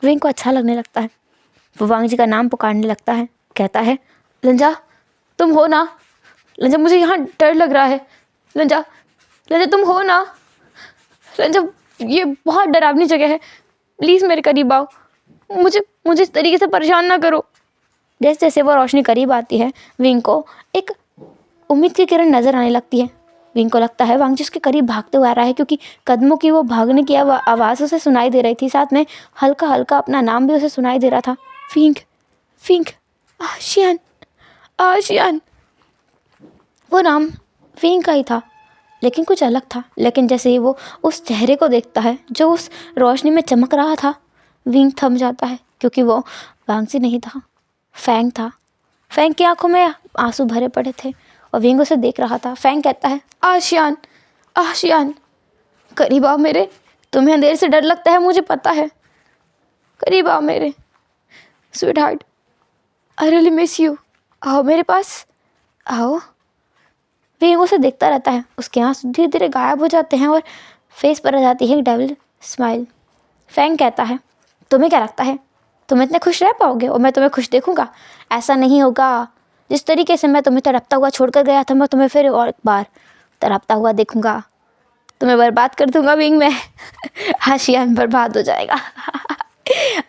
विंग को अच्छा लगने लगता है। वो वांग जी का नाम पुकारने लगता है, कहता है लंजा तुम हो ना? लंजा मुझे यहाँ डर लग रहा है। लंजा लंजा तुम हो ना? लंजा ये बहुत डरावनी जगह है, प्लीज़ मेरे करीब आओ, मुझे मुझे इस तरीके से परेशान ना करो। जैसे जैसे वो रोशनी करीब आती है विंग को एक उम्मीद की किरण नज़र आने लगती है। विंग को लगता है वांगजी उसके करीब भागते हुए आ रहा है, क्योंकि कदमों की वो भागने की आवाज़ उसे सुनाई दे रही थी। साथ में हल्का हल्का अपना नाम भी उसे सुनाई दे रहा था, विंग विंग, आशियान आशियान। वो नाम विंग का ही था, लेकिन कुछ अलग था। लेकिन जैसे ही वो उस चेहरे को देखता है जो उस रोशनी में चमक रहा था, विंग थम जाता है, क्योंकि वो वांगजी नहीं था, फैंग था। फैंग की आंखों में आंसू भरे पड़े थे और विंग उसे देख रहा था। फैंग कहता है, आशियान आशियान, करीब आओ मेरे, तुम्हें अंधेरे से डर लगता है मुझे पता है, करीब आओ मेरे sweet heart, I really miss you, आओ मेरे पास आओ। विंग उसे देखता रहता है, उसके आंसू धीरे धीरे गायब हो जाते हैं और फेस पर आ जाती है एक डेविल स्माइल। फैंग कहता है, तुम्हें क्या लगता है तुम इतने खुश रह पाओगे और मैं तुम्हें खुश देखूंगा? ऐसा नहीं होगा। जिस तरीके से मैं तुम्हें तड़पता हुआ छोड़कर गया था, मैं तुम्हें फिर और एक बार तड़पता हुआ देखूंगा, तुम्हें बर्बाद कर दूंगा विंग में। आशियान बर्बाद हो जाएगा।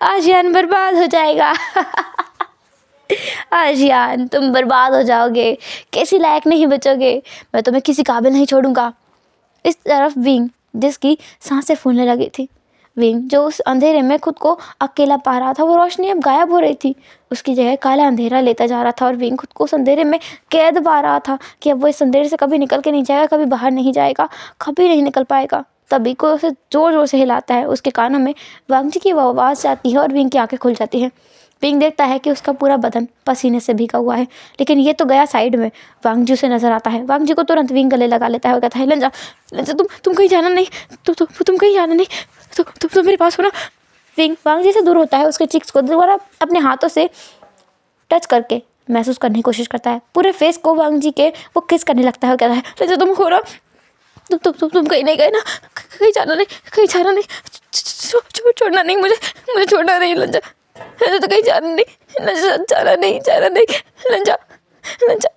आशियान बर्बाद हो जाएगा। आशियान तुम बर्बाद हो जाओगे, किसी लायक नहीं बचोगे, मैं तुम्हें किसी काबिल नहीं छोड़ूंगा। इस तरफ विंग, जिसकी सांसें फूलने लगी थी, विंग जो उस अंधेरे में खुद को अकेला पा रहा था, वो रोशनी अब गायब हो रही थी, उसकी जगह काला अंधेरा लेता जा रहा था और विंग खुद को उस अंधेरे में कैद पा रहा था कि अब वो इस अंधेरे से कभी निकल के नहीं जाएगा, कभी बाहर नहीं जाएगा, कभी नहीं निकल पाएगा। तभी कोई उसे ज़ोर ज़ोर से हिलाता है, उसके कानों में वांगजी की आवाज़ जाती है और विंग की आंखें खुल जाती हैं। विंग देखता है कि उसका पूरा बदन पसीने से भीगा हुआ है, लेकिन ये तो गया साइड में। वांगजी उसे नजर आता है, वांगजी को तुरंत विंग गले लगा लेता है और कहता है, लंजा लंजा तुम कहीं जाना नहीं, तुम कहीं जाना नहीं, तुम मेरे पास हो ना। विंग वांगजी से दूर होता है, उसके चिक्स को दोबारा अपने हाथों से टच करके महसूस करने की कोशिश करता है, पूरे फेस को वांगजी के वो किस करने लगता है और कहता है, लंजा तुम हो ना, तुम कहीं नहीं गए ना, कहीं जाना नहीं, कहीं जाना नहीं, छोड़ना नहीं मुझे छोड़ना नहीं लंजा, लंजा तो कहीं जाना नहीं, लंजा जाना नहीं लंजा लंजा।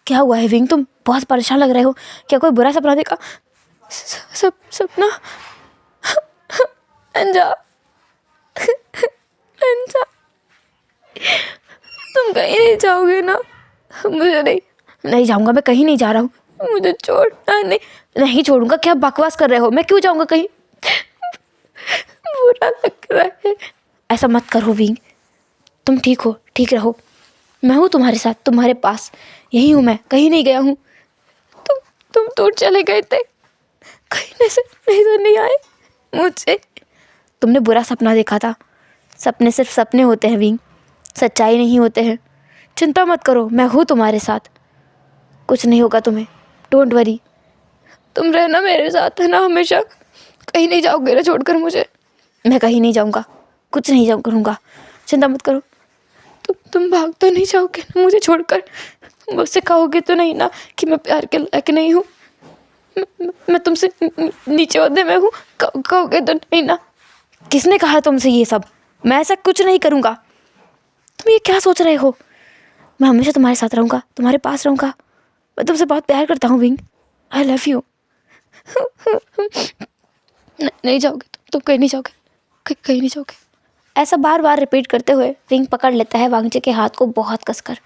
क्या हुआ है विंग, तुम बहुत परेशान लग रहे हो, क्या कोई बुरा सपना देखा? सपना? लंजा लंजा तुम कहीं नहीं जाओगे ना? मुझे नहीं जाऊंगा, मैं कहीं नहीं जा रहा हूँ, मुझे छोड़ना नहीं छोड़ूंगा। क्या बकवास कर रहे हो, मैं क्यों जाऊंगा कहीं, बुरा लग रहा है। ऐसा मत करो विंग, तुम ठीक हो, ठीक रहो, मैं हूँ तुम्हारे साथ, तुम्हारे पास यही हूँ, मैं कहीं नहीं गया हूँ। तुम दूर चले गए थे, कहीं से नहीं आए मुझे। तुमने बुरा सपना देखा था, सपने सिर्फ सपने होते हैं विंग, सच्चाई नहीं होते हैं। चिंता मत करो, मैं हूँ तुम्हारे साथ, कुछ नहीं होगा तुम्हें, डोंट वरी। तुम रहना मेरे साथ है ना हमेशा, कहीं नहीं जाओगे ना छोड़कर मुझे? मैं कहीं नहीं जाऊँगा, कुछ नहीं करूँगा, चिंता मत करो। तुम भाग तो नहीं जाओगे ना मुझे छोड़कर? मुझसे कहोगे तो नहीं ना कि मैं प्यार के लायक नहीं हूँ, मैं तुमसे नीचे ओहदे में हूँ, कहोगे तो नहीं ना? किसने कहा तुमसे ये सब? मैं ऐसा कुछ नहीं करूँगा, तुम ये क्या सोच रहे हो? मैं हमेशा तुम्हारे साथ रहूँगा, तुम्हारे पास रहूँगा, मैं तुमसे बहुत प्यार करता हूँ विंग, आई लव यू। नहीं जाओगे तुम कहीं नहीं जाओगे, कहीं नहीं जाओगे। ऐसा बार बार रिपीट करते हुए विंग पकड़ लेता है वांगजी के हाथ को बहुत कसकर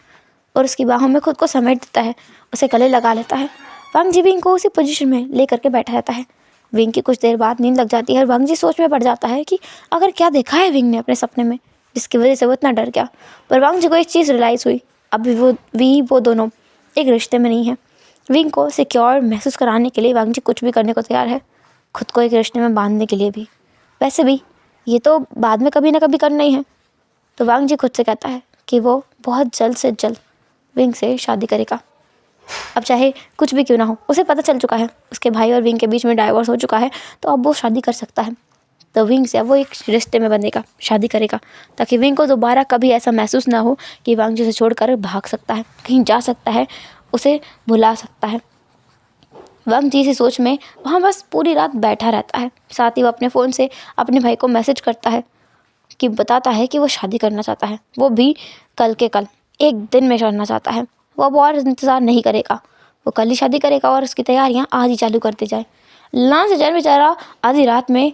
और उसकी बाहों में खुद को समेट देता है, उसे गले लगा लेता है। वांगजी विंग को उसी पोजीशन में ले करके बैठा रहता है। विंग की कुछ देर बाद नींद लग जाती है और वांगजी सोच में पड़ जाता है कि अगर क्या देखा है विंग ने अपने सपने में जिसकी वजह से वो इतना डर गया। पर वांगजी को एक चीज़ रियलाइज़ हुई, अभी वो दोनों एक रिश्ते में नहीं है। विंग को सिक्योर महसूस कराने के लिए वांगजी कुछ भी करने को तैयार है, खुद को एक रिश्ते में बांधने के लिए भी। वैसे भी ये तो बाद में कभी ना कभी करना ही है। तो वांगजी खुद से कहता है कि वो बहुत जल्द से जल्द विंग से शादी करेगा, अब चाहे कुछ भी क्यों ना हो। उसे पता चल चुका है उसके भाई और विंग के बीच में डाइवोर्स हो चुका है, तो अब वो शादी कर सकता है। तो विंग से अब वो एक रिश्ते में बंधेगा, शादी करेगा, ताकि विंग को दोबारा कभी ऐसा महसूस ना हो कि वांगजी से छोड़कर भाग सकता है, कहीं जा सकता है, उसे भुला सकता है। वांगजी इसी सोच में वहाँ बस पूरी रात बैठा रहता है। साथ ही वो अपने फ़ोन से अपने भाई को मैसेज करता है कि बताता है कि वो शादी करना चाहता है, वो भी कल के कल, एक दिन में करना चाहता है। वो अब और इंतज़ार नहीं करेगा, वो कल ही शादी करेगा और उसकी तैयारियाँ आज ही चालू करते जाए। लांस जैन बेचारा आधी रात में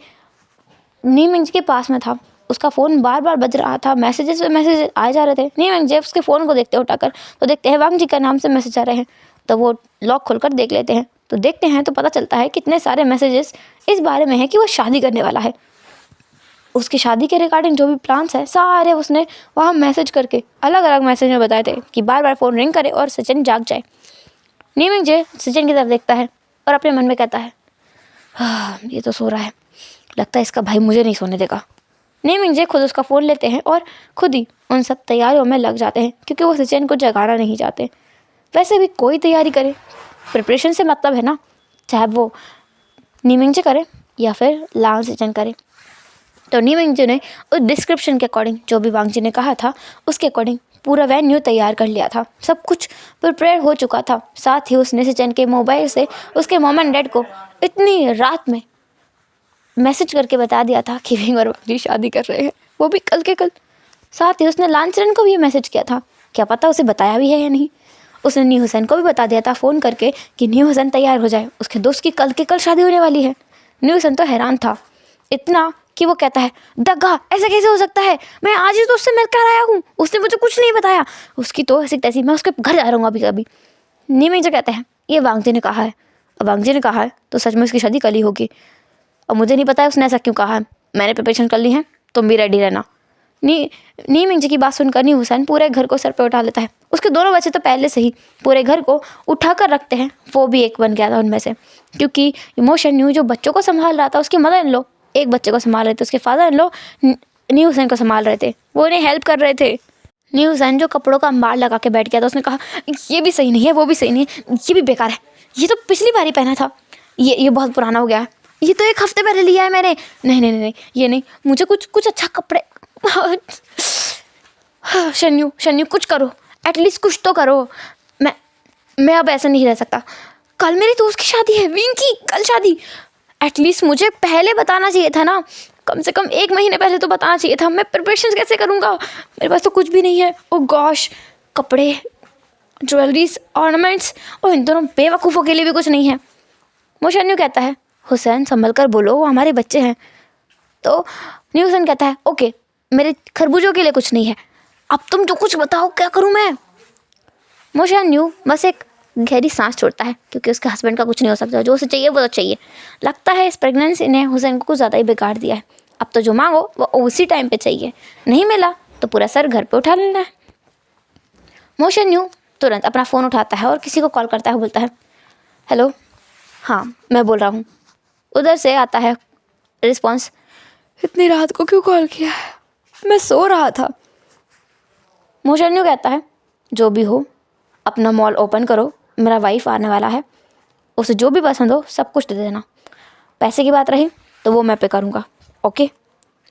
नीमिंग के पास में था। उसका फ़ोन बार बार बज रहा था, मैसेजेस पे मैसेज आए जा रहे थे। नीमिंग जब उसके फ़ोन को देखते उठाकर तो देखते हैं वांग जी का नाम से मैसेज आ रहे हैं। तो वो लॉक खोलकर देख लेते हैं, तो देखते हैं तो पता चलता है कितने सारे मैसेजेस इस बारे में है कि वो शादी करने वाला है। उसकी शादी के रिगार्डिंग जो भी प्लान्स है सारे उसने वहाँ मैसेज करके अलग अलग मैसेज में बताए थे कि बार बार फ़ोन रिंग करे और सचिन जाग जाए। नीमिंग जे सचिन की तरफ देखता है और अपने मन में कहता है, हाँ ये तो सो रहा है, लगता है इसका भाई मुझे नहीं सोने देगा। नीमिंग जे खुद उसका फ़ोन लेते हैं और खुद ही उन सब तैयारियों में लग जाते हैं क्योंकि वो सचिन को जगाना नहीं चाहते। वैसे भी कोई तैयारी करे, प्रिपरेशन से मतलब है ना, चाहे वो नीमिंग जे करे या फिर लांग सचिन करे। तो नीमिंग जे ने उस डिस्क्रिप्शन के अकॉर्डिंग जो भी वांग जी ने कहा था उसके अकॉर्डिंग पूरा वेन्यू तैयार कर लिया था, सब कुछ प्रिपेयर हो चुका था। साथ ही उसने सचिन के मोबाइल से उसके मॉम एंड डैड को इतनी रात में मैसेज करके बता दिया था कि विंग और वांग जी शादी कर रहे हैं, वो भी कल के कल। साथ ही उसने लांचरन को भी ये मैसेज किया था, क्या पता उसे बताया भी है या नहीं। उसने न्यू हुसैन को भी बता दिया था फ़ोन करके कि न्यू हुसैन तैयार हो जाए, उसके दोस्त की कल के कल शादी होने वाली है। न्यू हुसैन तो हैरान था इतना कि वो कहता है, दगा ऐसा कैसे हो सकता है, मैं आज ही तो उससे मिल कर आया हूँ, उसने मुझे कुछ नहीं बताया, उसकी तो ऐसी तैसी, मैं उसके घर जा रहा हूँ अभी अभी। नीमिंग जो कहते हैं ये वांग जी ने कहा है, अब वांग जी ने कहा है तो सच में उसकी शादी कल ही होगी। और मुझे नहीं पता है उसने ऐसा क्यों कहा है, मैंने प्रिपरेशन कर ली है, तुम भी रेडी रहना। नीमिंग जी की बात सुनकर न्यू हुसैन पूरे घर को सर पे उठा लेता है। उसके दोनों बच्चे तो पहले से ही पूरे घर को उठा कर रखते हैं, वो भी एक बन गया था उनमें से, क्योंकि इमोशन न्यू जो बच्चों को संभाल रहा था, उसकी मदर इन लॉ एक बच्चे को संभाल रहे थे, उसके father in law new Hussain को संभाल रहे थे, वो उन्हें हेल्प कर रहे थे। न्यू हुसैन जो कपड़ों का अंबार लगा के बैठ गया था, उसने कहा ये भी सही नहीं है, वो भी सही नहीं है, ये भी बेकार है, ये तो पिछली बार ही पहना था, ये बहुत पुराना हो गया है, ये तो एक हफ्ते पहले लिया है मैंने, नहीं नहीं नहीं ये नहीं, मुझे कुछ अच्छा कपड़े शन्यू कुछ करो, एटलीस्ट कुछ तो करो, मैं अब ऐसा नहीं रह सकता। कल मेरी दोस्त की शादी है, विंग की कल शादी, एटलीस्ट मुझे पहले बताना चाहिए था ना, कम से कम 1 महीने पहले तो बताना चाहिए था। मैं प्रिपरेशन कैसे करूँगा, मेरे पास तो कुछ भी नहीं है। ओ गॉश, कपड़े, ज्वेलरीज, ऑर्नामेंट्स, और इन दोनों बेवकूफ़ों के लिए भी कुछ नहीं है। मोशन्यू कहता है, हुसैन संभल कर बोलो, वो हमारे बच्चे हैं। तो न्यू हुसैन कहता है, ओके मेरे खरबूजों के लिए कुछ नहीं है, अब तुम जो कुछ बताओ क्या करूँ मैं। मोशन्यू बस एक गहरी सांस छोड़ता है क्योंकि उसके हस्बैंड का कुछ नहीं हो सकता, जो उसे चाहिए वो तो चाहिए। लगता है इस प्रेगनेंसी ने हुसैन को कुछ ज़्यादा ही बिगाड़ दिया है, अब तो जो मांगो वो उसी टाइम पे चाहिए, नहीं मिला तो पूरा सर घर पे उठा लेना है। मोशन्यू तुरंत अपना फ़ोन उठाता है और किसी को कॉल करता है, बोलता है, हेलो हाँ मैं बोल रहा हूँ। उधर से आता है रिस्पॉन्स, इतनी रात को क्यों कॉल किया है, मैं सो रहा था। मोशन्यू कहता है, जो भी हो अपना मॉल ओपन करो, मेरा वाइफ आने वाला है, उसे जो भी पसंद हो सब कुछ दे देना, पैसे की बात रही तो वो मैं पे करूँगा, ओके।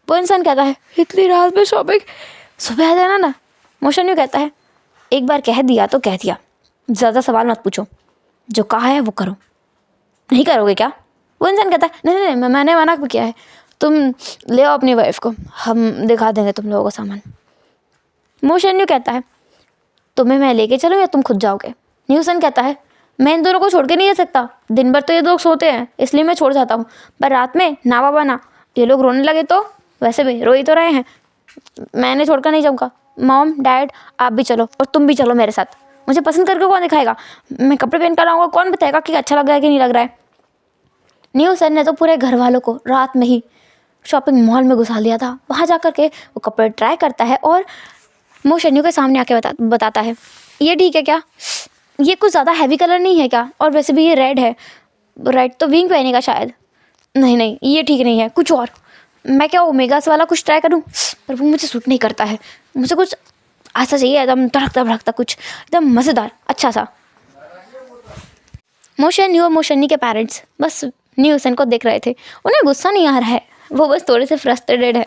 वो इंसान कहता है, इतनी रात में शॉपिंग, सुबह आ जाना ना। मोशन्यू कहता है, एक बार कह दिया तो कह दिया, ज़्यादा सवाल मत पूछो, जो कहा है वो करो। नहीं करोगे क्या? वो इंसान कहता है, नहीं नहीं मैंने मना किया है, तुम ले आओ अपनी वाइफ को, हम दिखा देंगे तुम लोगों को सामान। मोशन्यू कहता है, तुम्हें मैं लेके चलूँ या तुम खुद जाओगे? न्यू हुसैन कहता है, मैं इन दोनों को छोड़ के नहीं जा सकता, दिन भर तो ये लोग सोते हैं इसलिए मैं छोड़ जाता हूँ, पर रात में ना बाबा ना, ये लोग रोने लगे तो वैसे भी रो ही तो रहे हैं, मैंने छोड़कर नहीं जाऊँगा। मॉम डैड आप भी चलो और तुम भी चलो मेरे साथ, मुझे पसंद करके कौन दिखाएगा, मैं कपड़े पहन कर आऊँगा, कौन बताएगा कि अच्छा लग रहा है कि नहीं लग रहा है। न्यू हुसैन ने तो पूरे घर वालों को रात में ही शॉपिंग मॉल में घुसा लिया था। वहाँ जा कर के वो कपड़े ट्राई करता है और मोशन्यू के सामने आके बताता है, ये ठीक है क्या, ये कुछ ज़्यादा हैवी कलर नहीं है क्या, और वैसे भी ये रेड है, रेड तो विंग पहनेगा शायद, नहीं नहीं ये ठीक नहीं है, कुछ और, मैं क्या ओमेगास वाला कुछ ट्राई करूँ, पर वो मुझे सूट नहीं करता है, मुझे कुछ ऐसा चाहिए एकदम धड़कता भड़कता, कुछ एकदम मज़ेदार अच्छा सा। मोशन्यू और मोशन्नी के पेरेंट्स बस न्यू हुसैन को देख रहे थे, उन्हें गुस्सा नहीं आ रहा है, वो बस थोड़े से फ्रस्ट्रेटेड है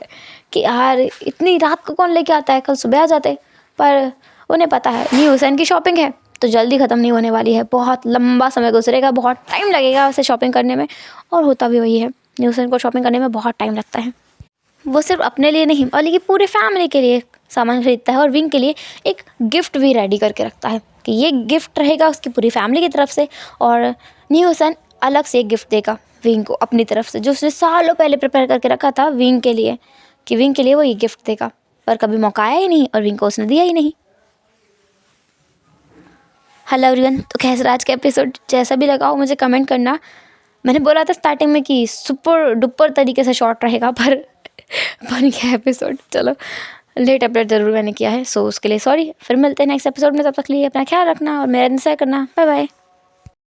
कि यार इतनी रात को कौन लेके आता है, कल सुबह आ जाते। पर उन्हें पता है न्यू हुसैन की शॉपिंग है तो जल्दी ख़त्म नहीं होने वाली है, बहुत लंबा समय गुजरेगा, बहुत टाइम लगेगा उसे शॉपिंग करने में, और होता भी वही है, न्यू हुसैन को शॉपिंग करने में बहुत टाइम लगता है। वो सिर्फ अपने लिए नहीं बल्कि पूरे फैमिली के लिए सामान खरीदता है और विंग के लिए एक गिफ्ट भी रेडी करके रखता है कि ये गिफ्ट रहेगा उसकी पूरी फैमिली की तरफ से, और न्यू सन अलग से एक गिफ्ट देगा विंग को अपनी तरफ से, जो उसने सालों पहले प्रिपेयर करके रखा था विंग के लिए, कि विंग के लिए वो ये गिफ्ट देगा। पर कभी मौका आया ही नहीं और विंग को उसने दिया ही नहीं। हेलो एवरीवन, तो कैसा रहा आज का एपिसोड? जैसा भी लगा हो मुझे कमेंट करना। मैंने बोला था स्टार्टिंग में कि सुपर डुपर तरीके से शॉर्ट रहेगा, पर बन गया एपिसोड। चलो, लेट अपडेट ज़रूर मैंने किया है, सो उसके लिए सॉरी। फिर मिलते हैं नेक्स्ट एपिसोड में, तब तक लिए अपना ख्याल रखना और मेरा इंतज़ार करना। Bye bye.